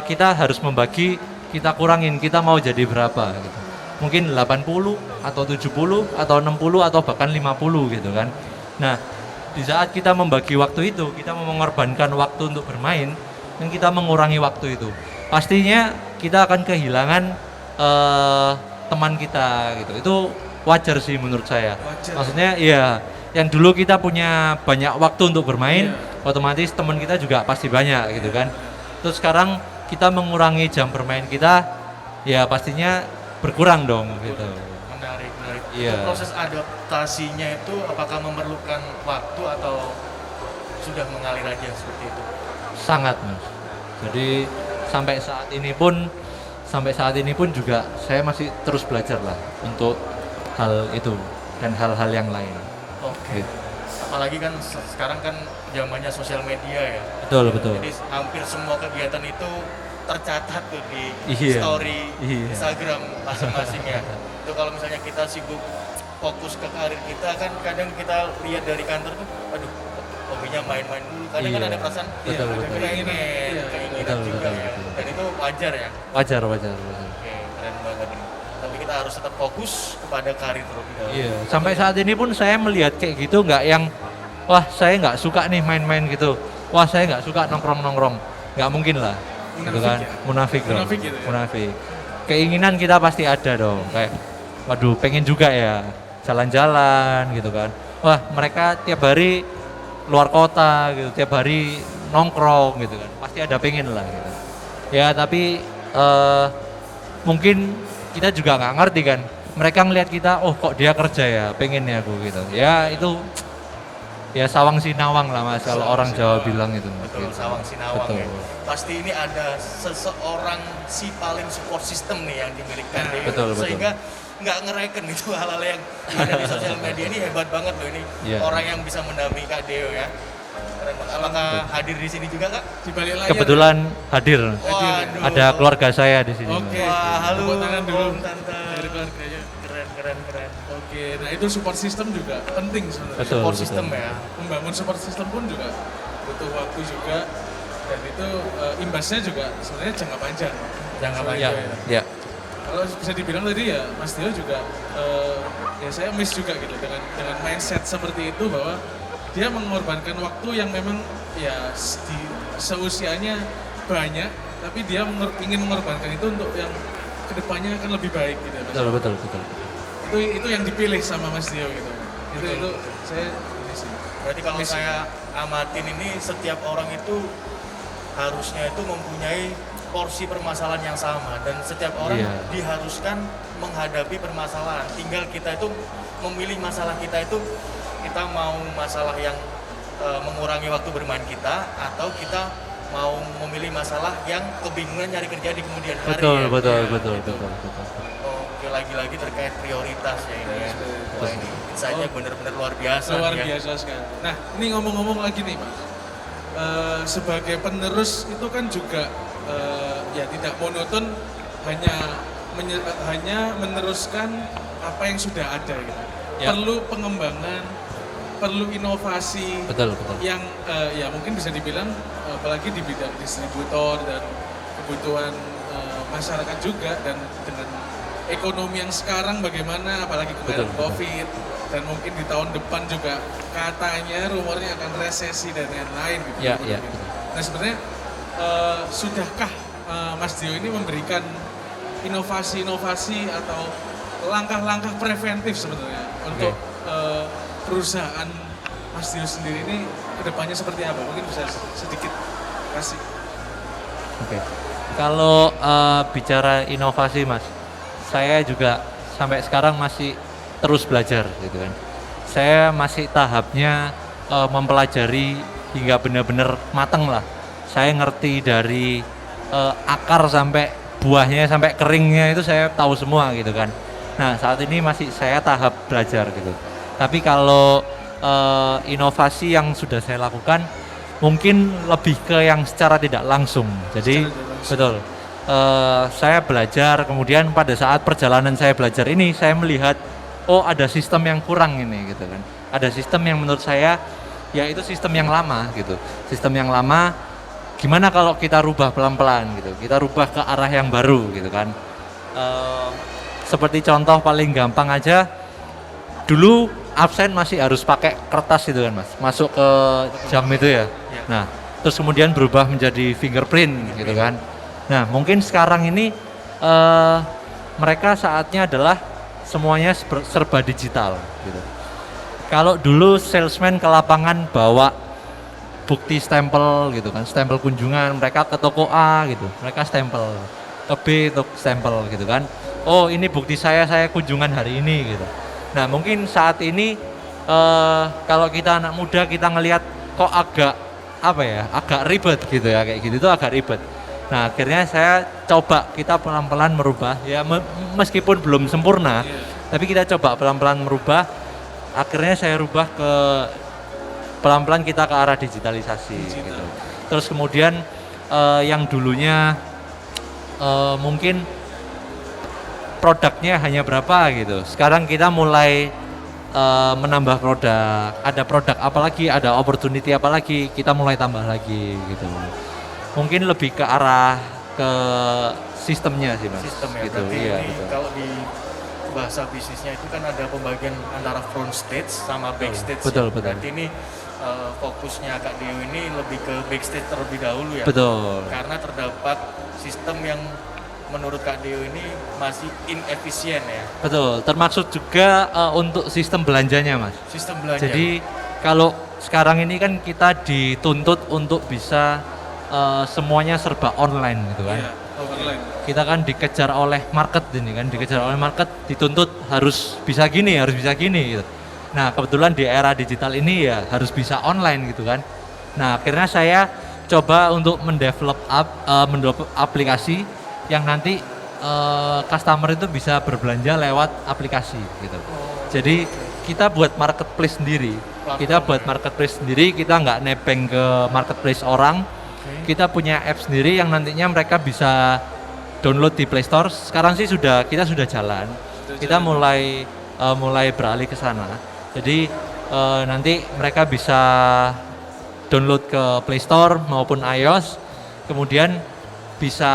kita harus membagi, kita kurangin, kita mau jadi berapa gitu. Mungkin 80 atau 70 atau 60 atau bahkan 50 gitu kan. Nah, di saat kita membagi waktu itu, kita mau mengorbankan waktu untuk bermain dan kita mengurangi waktu itu. Pastinya kita akan kehilangan teman kita gitu. Itu wajar sih menurut saya. Wajar. Maksudnya ya, yang dulu kita punya banyak waktu untuk bermain, otomatis teman kita juga pasti banyak gitu kan. Terus sekarang kita mengurangi jam bermain kita, ya pastinya berkurang dong gitu. Menarik. Iya. Itu proses adaptasinya itu apakah memerlukan waktu atau sudah mengalir aja seperti itu? Sangat Mas. Jadi sampai saat ini pun juga saya masih terus belajar lah untuk hal itu dan hal-hal yang lain. Oke. Gitu. Apalagi kan sekarang kan zamannya sosial media ya. Betul. Jadi hampir semua kegiatan itu tercatat tuh di Iya. story Iya. Instagram masing-masing ya. Itu kalau misalnya kita sibuk fokus ke karir kita kan kadang kita lihat dari kantor tuh, aduh hobinya main-main dulu. Kadang kan Iya. ada perasaan Betul, ada betul. keinginan Betul, juga betul, ya. betul. Dan itu wajar ya. Wajar. Oke, keren banget ini. Tapi kita harus tetap fokus kepada karir terlebih dahulu. Iya. Sampai saat ini pun saya melihat kayak gitu nggak yang wah saya nggak suka nih main-main gitu. Wah saya nggak suka nongkrong-nongkrong. Nggak mungkin lah. Gitu kan. Munafik dong. Munafik gitu ya? Munafik. Keinginan kita pasti ada dong. Kayak waduh pengen juga ya jalan-jalan gitu kan. Wah mereka tiap hari luar kota gitu, tiap hari nongkrong gitu kan. Pasti ada pengen lah gitu. Ya tapi mungkin kita juga nggak ngerti kan. Mereka ngelihat kita, oh kok dia kerja ya, pengen ya aku gitu. Ya itu ya sawang sinawang lah Mas kalau Sawang orang Jawa sinawang. bilang itu. Mas, Betul, gitu. sawang sinawang Betul. ya. Pasti ini ada seseorang si paling support system nih yang dimiliki Deo. Betul. Sehingga nggak ngereken itu hal-hal yang ada di sosial media ini hebat banget loh ini. Iya. Orang yang bisa mendampingi Kak Deo ya. Keren banget. Apakah hadir di sini juga Kak? Di balik layar. Kebetulan hadir. Waduh. Ada keluarga saya di sini. Oke. Wah, halo. Tepuk tangan dulu. Om, Tante. Dari keluarganya. Keren. Oke, nah itu support system juga penting sebenarnya. Betul. Support system ya. Membangun support system pun juga butuh waktu juga, dan itu imbasnya juga sebenarnya jangka panjang. Jangka Ya, panjang. ya. Kalau bisa dibilang tadi ya Mas Dio juga ya saya miss juga gitu dengan mindset seperti itu, bahwa dia mengorbankan waktu yang memang ya di seusianya banyak, tapi dia ingin mengorbankan itu untuk yang kedepannya akan lebih baik gitu ya Mas. Betul. Itu yang dipilih sama Mas Dio gitu. Itu saya ini sih. Berarti kalau Miss. saya amatin ini setiap orang itu harusnya itu mempunyai porsi permasalahan yang sama dan setiap orang Iya. diharuskan menghadapi permasalahan. Tinggal kita itu memilih masalah kita itu kita mau masalah yang mengurangi waktu bermain kita atau kita mau memilih masalah yang kebingungan nyari kerja di kemudian hari. Betul. Ya. Oke, lagi-lagi terkait prioritas ya ini ya. Wah ini insight-nya benar-benar luar biasa. Luar nih ya. biasa sekali. Nah, ini ngomong-ngomong lagi nih Mas. Sebagai penerus itu kan juga ya tidak monoton hanya meneruskan apa yang sudah ada gitu. Ya. Perlu pengembangan, perlu inovasi Betul. yang ya mungkin bisa dibilang apalagi di bidang distributor dan kebutuhan masyarakat juga, dan dengan ekonomi yang sekarang bagaimana apalagi kemarin Betul. Covid, dan mungkin di tahun depan juga katanya rumornya akan resesi dan lain-lain gitu. Ya. Nah sebenarnya sudahkah Mas Dio ini memberikan inovasi-inovasi atau langkah-langkah preventif sebenarnya untuk perusahaan Mas Dio sendiri ini kedepannya seperti apa? Mungkin bisa sedikit kasih. Oke. Kalau bicara inovasi Mas, saya juga sampai sekarang masih terus belajar gitu kan. Saya masih tahapnya mempelajari hingga benar-benar mateng lah. Saya ngerti dari akar sampai buahnya sampai keringnya itu saya tahu semua gitu kan. Nah saat ini masih saya tahap belajar gitu. Tapi kalau inovasi yang sudah saya lakukan mungkin lebih ke yang secara tidak langsung. Jadi betul. Saya belajar, kemudian pada saat perjalanan saya belajar ini saya melihat oh ada sistem yang kurang ini gitu kan. Ada sistem yang menurut saya ya itu sistem yang lama gitu. Sistem yang lama gimana kalau kita rubah pelan-pelan gitu. Kita rubah ke arah yang baru gitu kan. Seperti contoh paling gampang aja, dulu absen masih harus pakai kertas gitu kan Mas. Masuk ke jam itu ya. Nah, terus kemudian berubah menjadi fingerprint gitu kan. Nah, mungkin sekarang ini mereka saatnya adalah semuanya serba digital gitu. Kalau dulu salesman ke lapangan bawa bukti stempel gitu kan, stempel kunjungan mereka ke toko A gitu, mereka stempel ke B untuk stempel gitu kan. Oh ini bukti saya kunjungan hari ini gitu. Nah mungkin saat ini kalau kita anak muda kita ngelihat kok agak agak ribet gitu ya, kayak gitu tuh agak ribet. Nah akhirnya saya coba kita pelan-pelan merubah ya, meskipun belum sempurna, tapi kita coba pelan-pelan merubah. Akhirnya saya rubah ke pelan-pelan kita ke arah digitalisasi gitu. Terus kemudian yang dulunya mungkin produknya hanya berapa gitu, sekarang kita mulai menambah produk, ada produk apalagi, ada opportunity apalagi, kita mulai tambah lagi gitu. Mungkin lebih ke arah ke sistemnya sih Mas. Sistem ya, gitu. berarti Iya, ini betul. kalau di bahasa bisnisnya itu kan ada pembagian antara front stage sama backstage. Betul, ya. betul. Berarti ini fokusnya Kak Dio ini lebih ke backstage terlebih dahulu ya. Betul. Karena terdapat sistem yang menurut Kak Dio ini masih inefisien ya. Betul, termaksud juga untuk sistem belanjanya Mas. Sistem belanja. Jadi kalau sekarang ini kan kita dituntut untuk bisa semuanya serba online gitu kan. Iya, overline. Kita kan dikejar oleh market ini kan, dikejar oleh market, dituntut harus bisa gini gitu. Nah kebetulan di era digital ini ya harus bisa online gitu kan. Nah akhirnya saya coba untuk mendevelop aplikasi yang nanti customer itu bisa berbelanja lewat aplikasi gitu. Jadi kita buat marketplace sendiri. Kita nggak nebeng ke marketplace orang. Kita punya app sendiri yang nantinya mereka bisa download di Play Store. Sekarang sih kita sudah jalan. Kita mulai beralih ke sana. Jadi nanti mereka bisa download ke Play Store maupun iOS. Kemudian bisa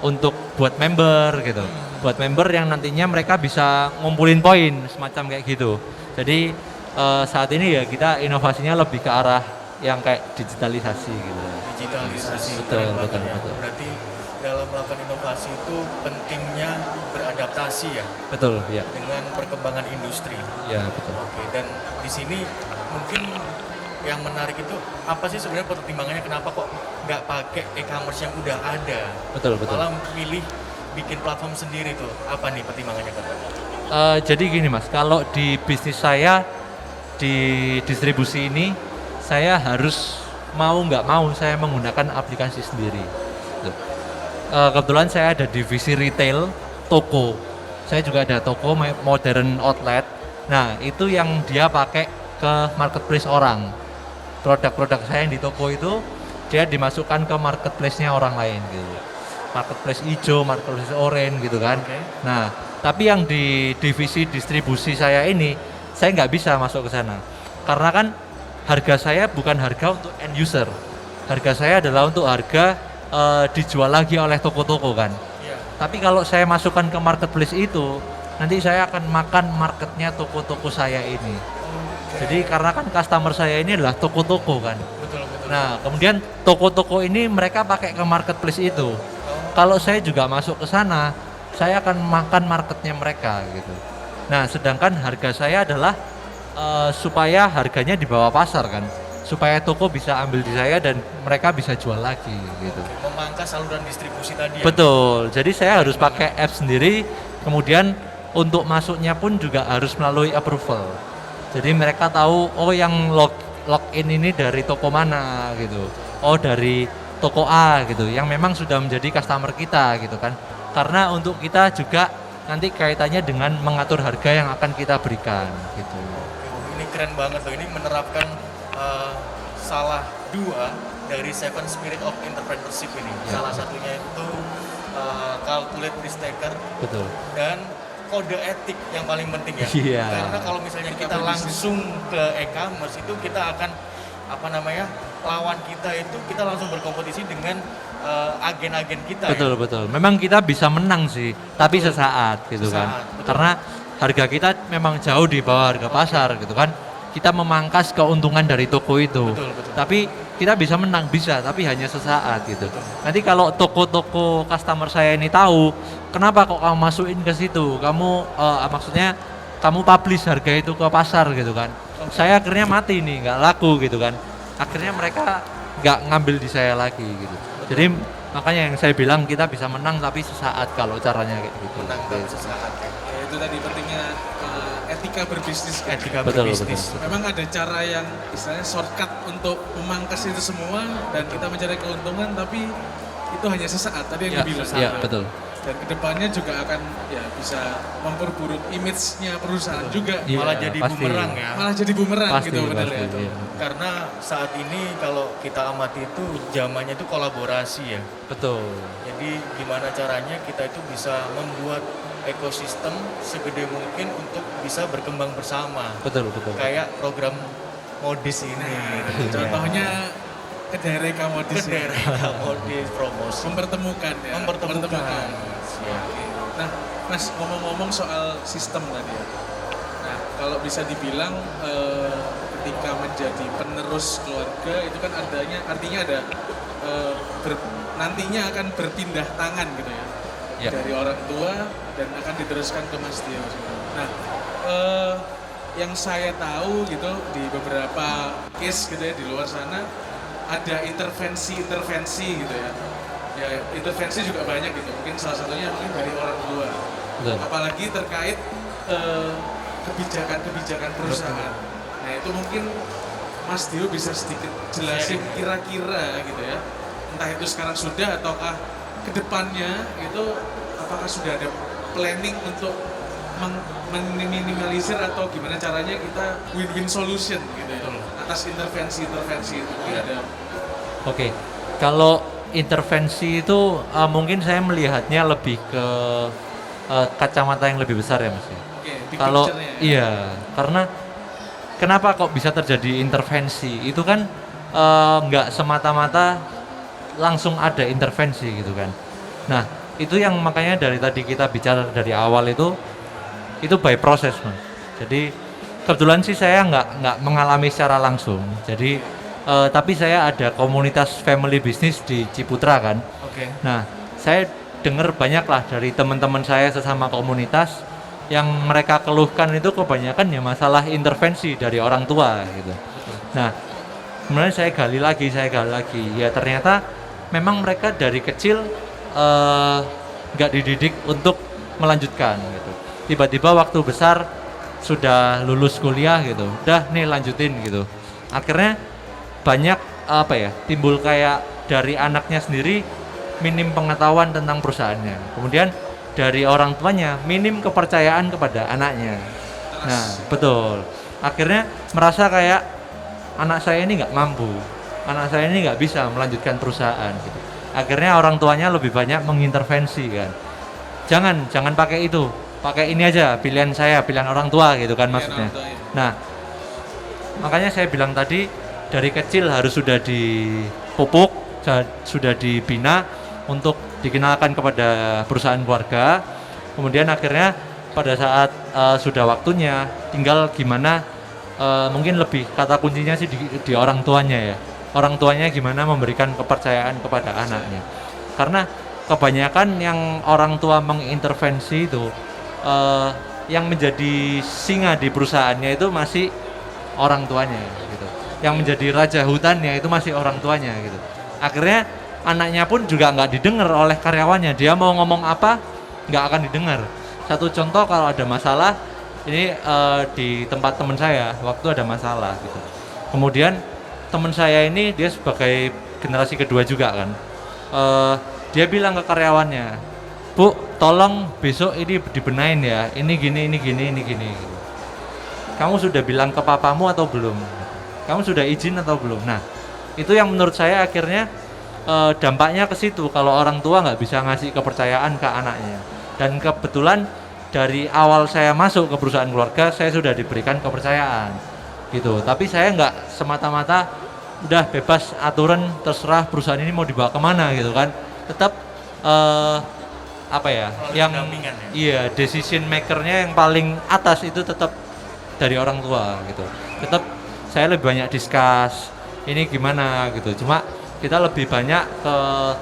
untuk buat member gitu. Buat member yang nantinya mereka bisa ngumpulin poin semacam kayak gitu. Jadi saat ini ya kita inovasinya lebih ke arah yang kayak digitalisasi gitu. Digitalisasi. Betul, keren betul, banget ya. betul. Berarti dalam melakukan inovasi itu pentingnya beradaptasi ya Betul, ya. dengan perkembangan industri. Ya, betul. Oke, dan di sini mungkin yang menarik itu apa sih sebenarnya pertimbangannya kenapa kok nggak pakai e-commerce yang udah ada, Betul, betul. malah milih bikin platform sendiri tuh, apa nih pertimbangannya kan? Jadi gini Mas, kalau di bisnis saya di distribusi ini saya harus mau nggak mau saya menggunakan aplikasi sendiri. Tuh. Kebetulan saya ada divisi retail, toko. Saya juga ada toko modern outlet. Nah itu yang dia pakai ke marketplace orang. Produk-produk saya yang di toko itu dia dimasukkan ke marketplace-nya orang lain gitu. Marketplace hijau, marketplace oranye gitu kan. Oke. Nah, tapi yang di divisi distribusi saya ini, saya nggak bisa masuk ke sana. Karena kan harga saya bukan harga untuk end user. Harga saya adalah untuk harga dijual lagi oleh toko-toko kan. Iya. Tapi kalau saya masukkan ke marketplace itu, nanti saya akan makan marketnya toko-toko saya ini. Jadi karena kan customer saya ini adalah toko-toko kan. Betul, betul. Nah, kemudian toko-toko ini mereka pakai ke marketplace itu. Kalau saya juga masuk ke sana, saya akan makan marketnya mereka gitu. Nah, sedangkan harga saya adalah supaya harganya di bawah pasar kan, supaya toko bisa ambil di saya dan mereka bisa jual lagi gitu. Memangkas saluran distribusi tadi ya? Betul. Jadi saya harus pakai app sendiri, kemudian untuk masuknya pun juga harus melalui approval. Jadi mereka tahu oh yang login ini dari toko mana gitu. Oh dari toko A gitu, yang memang sudah menjadi customer kita gitu kan. Karena untuk kita juga nanti kaitannya dengan mengatur harga yang akan kita berikan gitu. Ini keren banget loh, ini menerapkan salah dua dari Seven Spirit of Entrepreneurship ini. Ya. Salah satunya itu calculate risk taker Betul. dan kode etik yang paling penting ya. Iya. Karena kalau misalnya kita langsung ke e-commerce itu kita akan lawan kita itu kita langsung berkompetisi dengan agen-agen kita. Betul, ya. betul. Memang kita bisa menang sih, tapi sesaat gitu kan. Sesaat, betul. Karena harga kita memang jauh di bawah harga pasar gitu kan. Kita memangkas keuntungan dari toko itu. Betul, betul. Tapi kita bisa menang, bisa, tapi hanya sesaat gitu. Nanti kalau toko-toko customer saya ini tahu, kenapa kok kamu masukin ke situ? Kamu maksudnya kamu publish harga itu ke pasar gitu kan. Saya akhirnya mati nih, nggak laku gitu kan. akhirnya mereka nggak ngambil di saya lagi gitu. Jadi makanya yang saya bilang kita bisa menang tapi sesaat kalau caranya kayak gitu. Menang tapi sesaat. Ya, itu tadi pentingnya etika berbisnis kan. Etika Betul, berbisnis. betul. Memang ada cara yang istilahnya shortcut untuk memangkas itu semua dan kita mencari keuntungan, tapi itu hanya sesaat tadi yang dibilang. Iya, betul. Dan kedepannya juga akan ya bisa memperburuk image-nya perusahaan juga. Iya, Malah jadi pasti. bumerang ya. Malah jadi bumerang Pasti, gitu benar ya. pasti, iya. Karena saat ini kalau kita amati itu zamannya itu kolaborasi ya. Betul. Jadi gimana caranya kita itu bisa membuat ekosistem segede mungkin untuk bisa berkembang bersama. Betul, betul. Kayak program modis ini. Contohnya kedai modis ya. Modis promosi. Mempertemukan ya. Mempertemukan. Siap. Nah, Mas ngomong-ngomong soal sistem tadi ya. Nah, kalau bisa dibilang ketika menjadi penerus keluarga itu kan artinya ada nantinya akan berpindah tangan gitu ya. Ya. Dari orang tua dan akan diteruskan ke Mas Dio. Nah, yang saya tahu gitu di beberapa case gitu ya di luar sana ada intervensi gitu ya. Ya, intervensi juga banyak gitu. Mungkin salah satunya mungkin dari orang tua. Betul. Apalagi terkait kebijakan perusahaan. Nah, itu mungkin Mas Dio bisa sedikit jelasin kira-kira gitu ya. Entah itu sekarang sudah ataukah kedepannya itu apakah sudah ada planning untuk meminimalisir atau gimana caranya kita win-win solution gitu ya atas intervensi itu mungkin ada. Oke, kalau intervensi itu mungkin saya melihatnya lebih ke kacamata yang lebih besar ya Mas. Oke, big Kalau picture-nya ya. iya, karena kenapa kok bisa terjadi intervensi? Itu kan nggak semata-mata langsung ada intervensi gitu kan. Nah, itu yang makanya dari tadi kita bicara dari awal itu by proses Mas. Jadi kebetulan sih saya nggak mengalami secara langsung. Jadi tapi saya ada komunitas family business di Ciputra kan. Oke. Nah, saya dengar banyak lah dari teman-teman saya sesama komunitas yang mereka keluhkan itu kebanyakan ya masalah intervensi dari orang tua gitu. Nah, kemudian saya gali lagi, ya ternyata memang mereka dari kecil nggak dididik untuk melanjutkan gitu. Tiba-tiba waktu besar sudah lulus kuliah gitu, udah nih lanjutin gitu. Akhirnya banyak timbul kayak dari anaknya sendiri minim pengetahuan tentang perusahaannya. Kemudian dari orang tuanya minim kepercayaan kepada anaknya. Nah, betul. Akhirnya merasa kayak anak saya ini nggak mampu, anak saya ini nggak bisa melanjutkan perusahaan gitu. Akhirnya orang tuanya lebih banyak mengintervensi kan. Jangan pakai itu, pakai ini aja, pilihan saya, pilihan orang tua gitu kan maksudnya. Nah, makanya saya bilang tadi dari kecil harus sudah dipupuk, sudah dibina untuk dikenalkan kepada perusahaan keluarga. Kemudian akhirnya pada saat sudah waktunya, tinggal gimana mungkin lebih kata kuncinya sih di orang tuanya ya. Orang tuanya gimana memberikan kepercayaan kepada anaknya. Karena kebanyakan yang orang tua mengintervensi itu yang menjadi singa di perusahaannya itu masih orang tuanya gitu. Yang menjadi raja hutannya itu masih orang tuanya gitu. Akhirnya anaknya pun juga nggak didengar oleh karyawannya. Dia mau ngomong apa nggak akan didengar. Satu contoh kalau ada masalah ini di tempat teman saya waktu ada masalah gitu. Kemudian teman saya ini dia sebagai generasi kedua juga kan. Dia bilang ke karyawannya, "Bu, tolong besok ini dibenahin ya. Ini gini. Kamu sudah bilang ke papamu atau belum? Kamu sudah izin atau belum?" Nah, itu yang menurut saya akhirnya dampaknya ke situ kalau orang tua nggak bisa ngasih kepercayaan ke anaknya. Dan kebetulan dari awal saya masuk ke perusahaan keluarga saya sudah diberikan kepercayaan gitu. Tapi saya nggak semata-mata udah bebas aturan terserah perusahaan ini mau dibawa kemana gitu kan. Tetap yang iya decision makernya yang paling atas itu tetap dari orang tua gitu. Tetap saya lebih banyak discuss ini gimana gitu. Cuma kita lebih banyak ke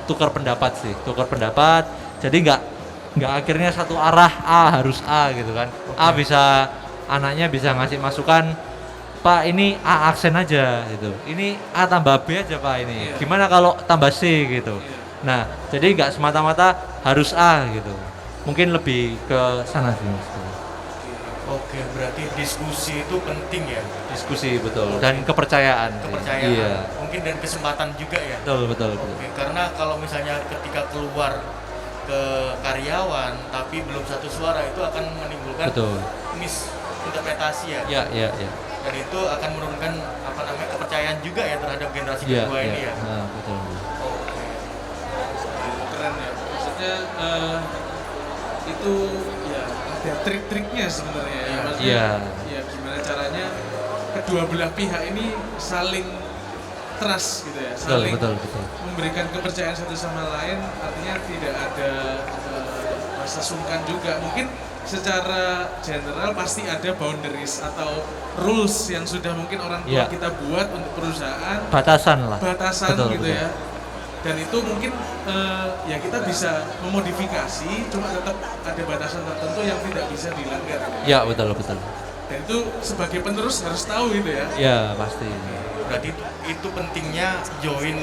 tukar pendapat. Jadi nggak akhirnya satu arah A harus A gitu kan. A bisa anaknya bisa ngasih masukan Pak ini A aksen aja gitu. Ini A tambah B aja Pak ini. Iya. Gimana kalau tambah C gitu. Iya. Nah, jadi nggak semata-mata harus A gitu. Mungkin lebih ke sana sih Mas. Oke, berarti diskusi itu penting ya. Diskusi betul dan kepercayaan. sih. Kepercayaan. Iya. Mungkin dan kesempatan juga ya. Betul betul betul. Oke, karena kalau misalnya ketika keluar ke karyawan tapi belum satu suara itu akan menimbulkan Betul. misinterpretasi ya. Ya ya ya. Dan itu akan menurunkan apa namanya kepercayaan juga ya terhadap generasi Iya kedua ini iya. ya. Nah, betul. Oke. Keren ya. Maksudnya itu ya ada trik-triknya sebenarnya ya. Maksudnya Iya. ya gimana caranya kedua belah pihak ini saling trust gitu ya, Betul saling betul betul. memberikan kepercayaan satu sama lain, artinya tidak ada rasa sungkan juga. Mungkin secara general pasti ada boundaries atau rules yang sudah mungkin orang tua Iya. kita buat untuk perusahaan, Batasan lah. batasan Betul, gitu betul. ya. Dan itu mungkin ya kita bisa memodifikasi, cuma tetap ada batasan tertentu yang tidak bisa dilanggar. Ya betul betul. Dan itu sebagai penerus harus tahu gitu ya. Ya pasti. Berarti itu pentingnya join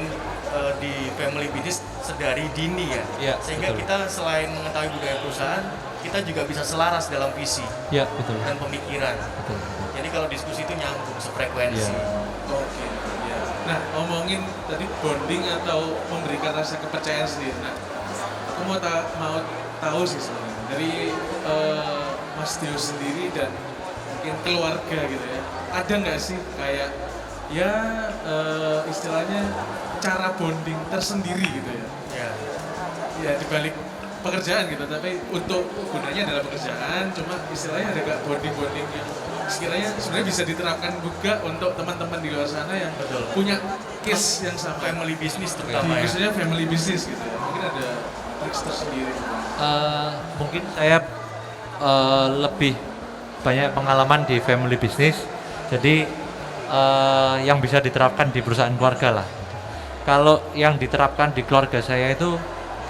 di family business sedari dini ya. Iya, Sehingga betul. kita selain mengetahui budaya perusahaan, kita juga bisa selaras dalam visi Ya betul. dan pemikiran. Betul. Jadi kalau diskusi itu nyambung sefrekuensi. Iya. Oke. Ya. Nah, ngomongin tadi bonding atau memberikan rasa kepercayaan sendiri. Nah, aku mau tahu sih sebenarnya dari Mas Dio sendiri dan mungkin keluarga gitu ya. Ada nggak sih kayak ya istilahnya cara bonding tersendiri gitu ya? Ya. Ya dibalik pekerjaan gitu, tapi untuk gunanya adalah pekerjaan, cuma istilahnya ada gak bonding-bonding yang sekiranya sebenarnya bisa diterapkan juga untuk teman-teman di luar sana yang Betul. punya case yang sama, Family business di terutama ya. khususnya family business gitu ya. Mungkin ada tricks tersendiri. Mungkin saya lebih banyak pengalaman di family business, jadi yang bisa diterapkan di perusahaan keluarga lah. Kalau yang diterapkan di keluarga saya itu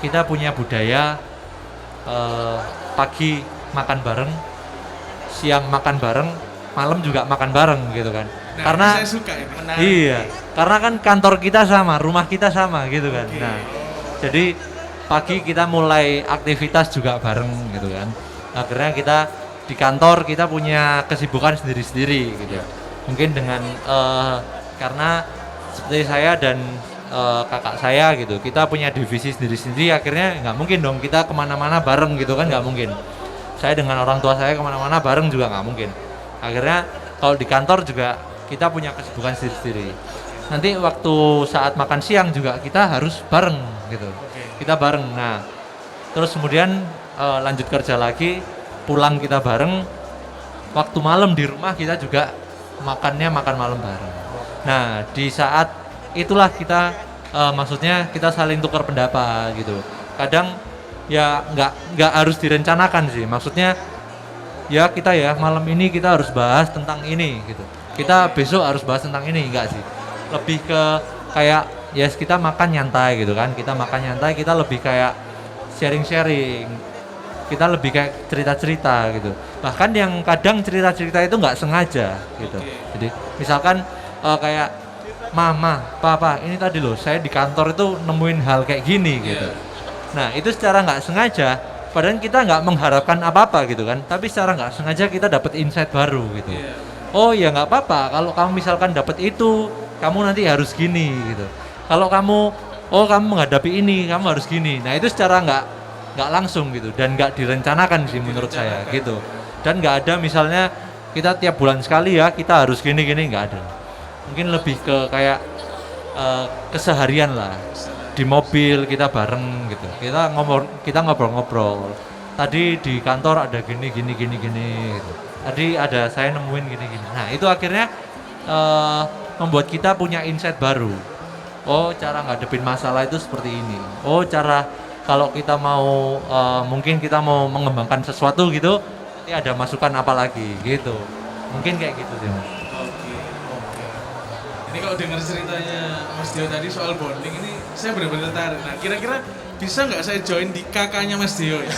kita punya budaya pagi makan bareng, siang makan bareng, malam juga makan bareng gitu kan. Nah, Karena saya suka ini. Menarik. iya, karena kan kantor kita sama, rumah kita sama gitu kan. Oke. Nah, jadi pagi kita mulai aktivitas juga bareng gitu kan. Akhirnya kita di kantor kita punya kesibukan sendiri-sendiri gitu. Mungkin dengan karena seperti saya dan kakak saya gitu, kita punya divisi sendiri-sendiri. Akhirnya nggak mungkin dong kita kemana-mana bareng gitu kan, nggak mungkin. Saya dengan orang tua saya kemana-mana bareng juga nggak mungkin. Akhirnya kalau di kantor juga kita punya kesibukan sendiri-sendiri. Nanti waktu saat makan siang juga kita harus bareng gitu. Kita bareng. Nah, terus kemudian lanjut kerja lagi, pulang kita bareng. Waktu malam di rumah kita juga makan malam bareng. Nah, di saat itulah kita maksudnya kita saling tukar pendapat gitu. Kadang ya nggak harus direncanakan sih. Maksudnya ya kita ya malam ini kita harus bahas tentang ini gitu. Kita besok harus bahas tentang ini, enggak sih. Lebih ke kayak ya kita makan nyantai gitu kan. Kita makan nyantai, kita lebih kayak sharing-sharing. Kita lebih kayak cerita-cerita gitu. Bahkan yang kadang cerita-cerita itu nggak sengaja gitu. Jadi misalkan kayak mama, papa, ini tadi loh saya di kantor itu nemuin hal kayak gini gitu. Nah itu secara nggak sengaja, padahal kita nggak mengharapkan apa-apa gitu kan. Tapi secara nggak sengaja kita dapat insight baru gitu. Oh ya nggak apa-apa, kalau kamu misalkan dapat itu, kamu nanti harus gini gitu. Kalau kamu, oh kamu menghadapi ini, kamu harus gini. Nah itu secara nggak langsung gitu dan nggak direncanakan sih menurut saya gitu. Dan nggak ada misalnya kita tiap bulan sekali ya kita harus gini-gini, nggak ada. Mungkin lebih ke kayak keseharian lah. Di mobil kita bareng gitu. Kita ngobrol-ngobrol. Tadi di kantor ada gini gitu. Tadi ada saya nemuin gini. Nah, itu akhirnya membuat kita punya insight baru. Oh, cara ngadepin masalah itu seperti ini. Oh, cara kalau kita mau mungkin kita mau mengembangkan sesuatu gitu, nanti ada masukan apa lagi gitu. Mungkin kayak gitu sih, Mas. Oke. Ini kalau dengar ceritanya Mas Dio tadi soal bonding ini, saya benar-benar tertarik. Nah, kira-kira bisa nggak saya join di kakaknya Mas Dio ya?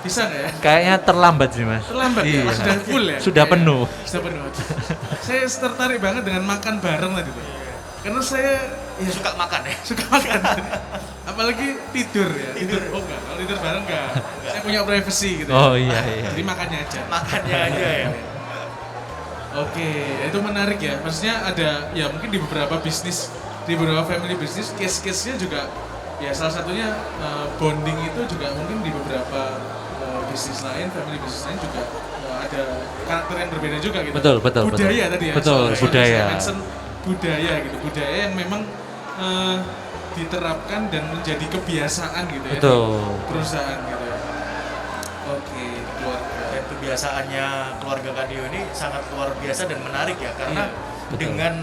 Bisa nggak ya? Kayaknya terlambat sih mas. Terlambat ya? Iya. Sudah full ya? Sudah Iya. penuh. Sudah penuh. Saya tertarik banget dengan makan bareng tadi tuh. Karena saya ya, Suka makan ya? suka makan. Apalagi tidur ya. Tidur. Oh enggak, kalau tidur bareng enggak. Saya punya privacy gitu. Oh iya iya. Jadi makannya aja. Makannya aja ya. Oke, itu menarik ya. Maksudnya ada ya mungkin di beberapa bisnis, di beberapa family bisnis case-case-nya juga ya salah satunya bonding itu juga mungkin di beberapa bisnis lain, family bisnis lain juga ada karakter yang berbeda juga gitu. Betul, betul, Budaya betul. tadi ya. Betul, soalnya budaya. saya mention budaya gitu. Budaya yang memang diterapkan dan menjadi kebiasaan gitu ya. Betul. Di perusahaan gitu ya. Oke, keluarga. Dan kebiasaannya keluarga Kak Dio ini sangat luar biasa dan menarik ya, karena betul. dengan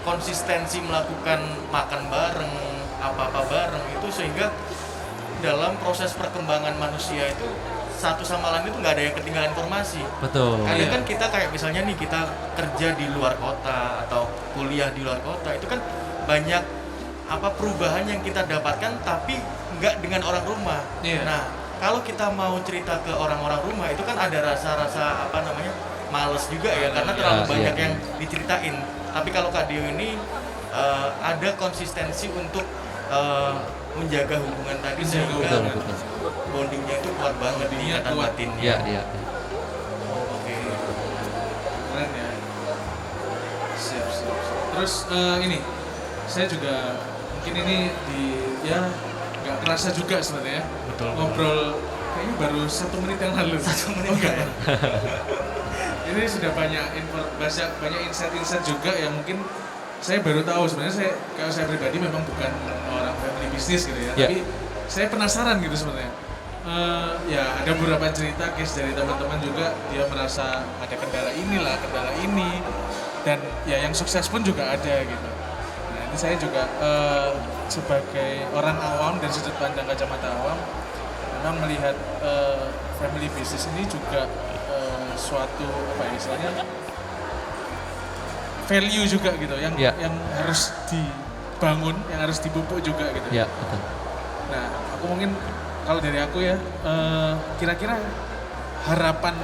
konsistensi melakukan makan bareng, apa-apa bareng itu, sehingga dalam proses perkembangan manusia itu satu sama lain itu nggak ada yang ketinggalan informasi. Betul. Kadang Iya. kan kita kayak misalnya nih kita kerja di luar kota atau kuliah di luar kota, itu kan banyak perubahan yang kita dapatkan tapi nggak dengan orang rumah. Iya. Nah, kalau kita mau cerita ke orang-orang rumah itu kan ada rasa-rasa males juga ya, karena terlalu Iya, banyak iya. yang diceritain. Tapi kalau Kak Dio ini ada konsistensi untuk menjaga hubungan tadi, Menjaga sehingga Betul, betul. bondingnya itu kuat banget di Bondingnya ikatan kuat. batinnya. Iya iya. Oke. Keren ya. Siap, siap, siap. Terus ini, saya juga mungkin ini ya nggak kerasa juga sebenarnya. Betul. Ngobrol kayaknya baru 1 menit yang lalu. 1 menit Oh, enggak yang ya? Ini sudah banyak banyak insight-insight juga yang mungkin saya baru tahu. Sebenarnya kalau saya pribadi memang bukan orang family bisnis gitu ya. Ya. Tapi saya penasaran gitu sebenarnya. Ya ada beberapa cerita case dari teman-teman juga, dia merasa ada kendala inilah, kendala ini, dan ya yang sukses pun juga ada gitu. Nah ini saya juga sebagai orang awam dan sudut pandang kacamata awam, memang melihat family business ini juga suatu istilahnya value juga gitu, yang Ya. yang harus dibangun, yang harus dipupuk juga gitu. Iya betul. Nah, aku mungkin kalau dari aku ya, kira-kira harapan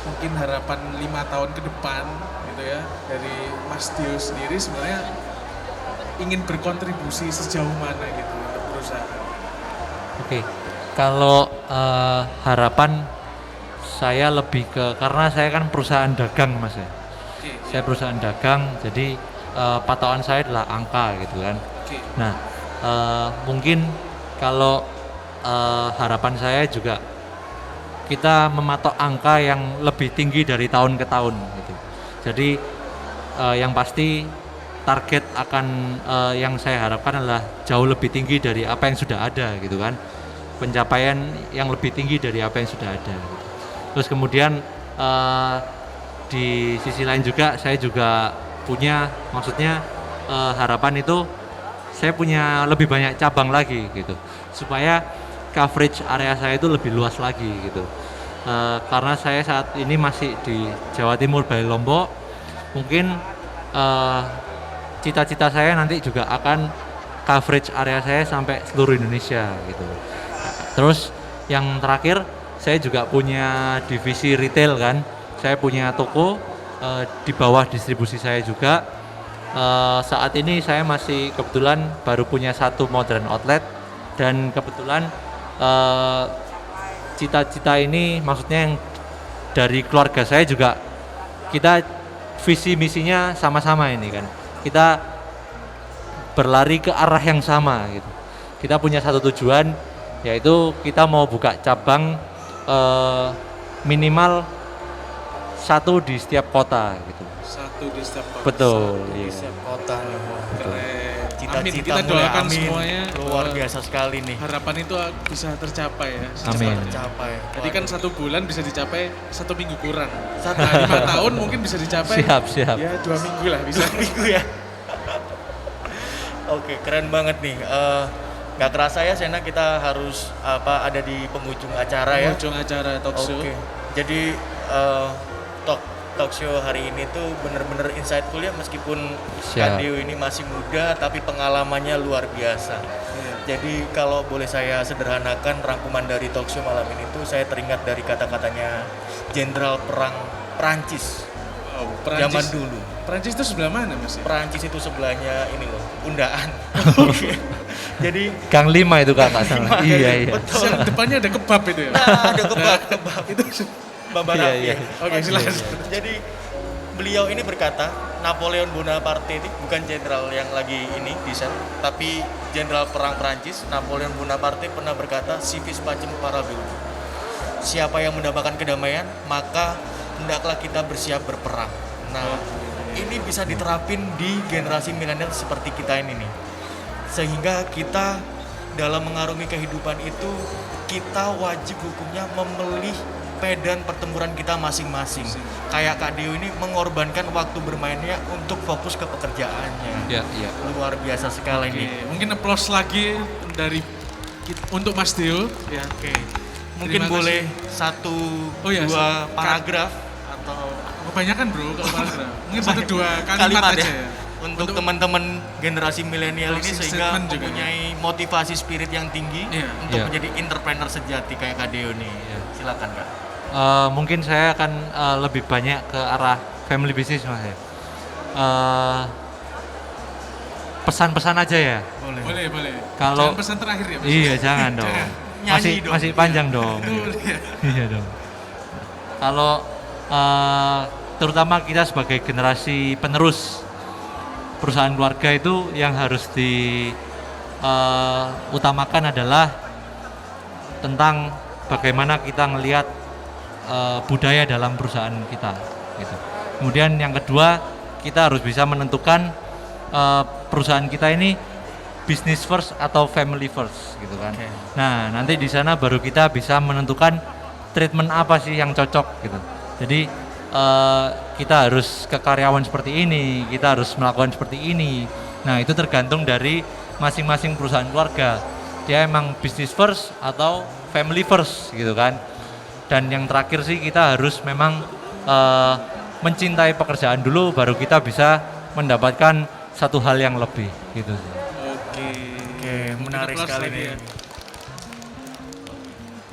5 tahun ke depan gitu ya, dari Mas Dio sendiri sebenarnya ingin berkontribusi sejauh mana gitu untuk perusahaan. Oke. Kalau harapan saya lebih ke, karena saya kan perusahaan dagang mas ya. Oke, Saya perusahaan dagang, jadi patokan saya adalah angka gitu kan. oke. Nah, mungkin kalau harapan saya juga kita mematok angka yang lebih tinggi dari tahun ke tahun gitu. Jadi yang pasti target akan yang saya harapkan adalah jauh lebih tinggi dari apa yang sudah ada gitu kan. Pencapaian yang lebih tinggi dari apa yang sudah ada. Gitu. Terus kemudian di sisi lain juga saya juga punya, maksudnya harapan itu saya punya lebih banyak cabang lagi gitu, supaya coverage area saya itu lebih luas lagi gitu. Karena saya saat ini masih di Jawa Timur, Bali, Lombok, mungkin cita-cita saya nanti juga akan coverage area saya sampai seluruh Indonesia gitu. Terus yang terakhir, saya juga punya divisi retail kan, saya punya toko di bawah distribusi saya juga. Saat ini saya masih kebetulan baru punya 1 modern outlet, dan kebetulan cita-cita ini maksudnya yang dari keluarga saya juga, kita visi misinya sama-sama ini kan, kita berlari ke arah yang sama gitu. Kita punya satu tujuan, yaitu kita mau buka cabang minimal 1 di setiap kota gitu. 1 di setiap kota. Betul, Di iya. setiap kota nih. Wah, Keren. Amin, cita-cita kita doakan amin. semuanya Luar biasa sekali nih. harapan itu bisa tercapai ya. Amin. Tercapai. Tadi kan 1 bulan bisa dicapai 1 minggu kurang. Satu Nah, 5 tahun mungkin bisa dicapai. Siap, siap. Ya 2 minggu lah bisa. minggu ya. Oke, keren banget nih. Nggak kerasa ya Sena, kita harus ada di penghujung acara ya. Ujung acara talk show. Oke. Jadi talk show hari ini tuh bener-bener insightful ya, meskipun Siap. Kak Dio ini masih muda tapi pengalamannya luar biasa. Jadi kalau boleh saya sederhanakan rangkuman dari talkshow malam ini tuh saya teringat dari kata-katanya Jenderal Perang Prancis Oh, zaman dulu. Prancis itu sebelah mana Mas? Prancis itu sebelahnya ini loh, Undaan. Jadi Gang 5 itu Kak, nggak salah. Iya, iya. betul. Depannya ada kebab itu ya? Nah, ada kebab Itu Babarapi. Iya, iya. Oke, silakan. Jadi beliau ini berkata, Napoleon Bonaparte itu bukan jenderal yang lagi ini di sel, tapi jenderal perang Prancis, Napoleon Bonaparte pernah berkata, civis pacem para belum. Siapa yang mendapatkan kedamaian, maka hendaklah kita bersiap berperang. Nah, ini bisa diterapin di generasi milenial seperti kita ini nih. Sehingga kita dalam mengarungi kehidupan itu, kita wajib hukumnya memilih medan pertempuran kita masing-masing. Kayak Kak Dio ini mengorbankan waktu bermainnya untuk fokus ke pekerjaannya. Iya, iya. Luar biasa sekali ini. Oke, mungkin applause lagi dari untuk Mas Dio. Ya. Oke. Mungkin Terima boleh kasih. satu Oh ya, dua paragraf atau Kebanyakan bro kalau paragraf. Mungkin satu dua kalimat aja ya. Untuk teman-teman generasi milenial ini closing sehingga statement juga. mempunyai motivasi spirit yang tinggi Iya. untuk Iya. menjadi entrepreneur sejati kayak Kak Deo nih. Iya. Silakan Kak. Mungkin saya akan lebih banyak ke arah family business Mas ya. Pesan-pesan aja ya. Boleh. Kalau- Jangan pesan terakhir ya Mas. Iya, jangan dong. Jangan. Nyanyi dong. Masih panjang dong. Betul, ya. Iya dong. Kalau terutama kita sebagai generasi penerus perusahaan keluarga itu yang harus diutamakan adalah tentang bagaimana kita ngelihat budaya dalam perusahaan kita. Gitu. Kemudian yang kedua kita harus bisa menentukan perusahaan kita ini business first atau family first gitu kan. Oke. Nah, nanti di sana baru kita bisa menentukan treatment apa sih yang cocok gitu. Jadi kita harus ke karyawan seperti ini, kita harus melakukan seperti ini. Nah, itu tergantung dari masing-masing perusahaan keluarga. Dia emang business first atau family first gitu kan. Dan yang terakhir sih kita harus memang mencintai pekerjaan dulu baru kita bisa mendapatkan satu hal yang lebih gitu sih. Oke, menarik applause sekali lagi nih. ya.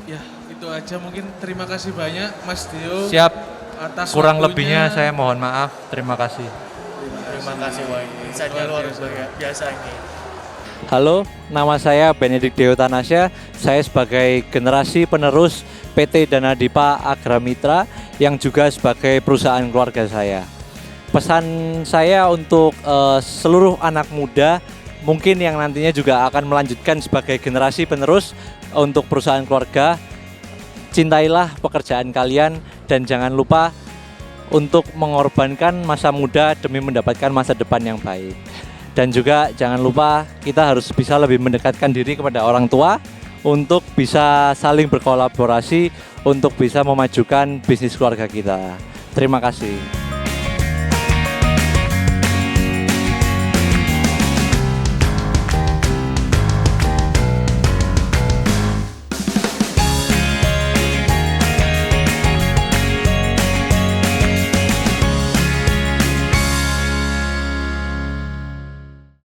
Ya, itu aja mungkin. Terima kasih banyak Mas Dio Siap. atas Kurang waktunya. lebihnya saya mohon maaf. Terima kasih. Terima kasih Wai. Insightnya luar biasa ini. Halo, nama saya Benedict Deotanasya. Saya sebagai generasi penerus PT Dana Dipa Agramitra yang juga sebagai perusahaan keluarga saya. Pesan saya untuk seluruh anak muda mungkin yang nantinya juga akan melanjutkan sebagai generasi penerus untuk perusahaan keluarga, cintailah pekerjaan kalian dan jangan lupa untuk mengorbankan masa muda demi mendapatkan masa depan yang baik. Dan juga jangan lupa kita harus bisa lebih mendekatkan diri kepada orang tua untuk bisa saling berkolaborasi untuk bisa memajukan bisnis keluarga kita. Terima kasih.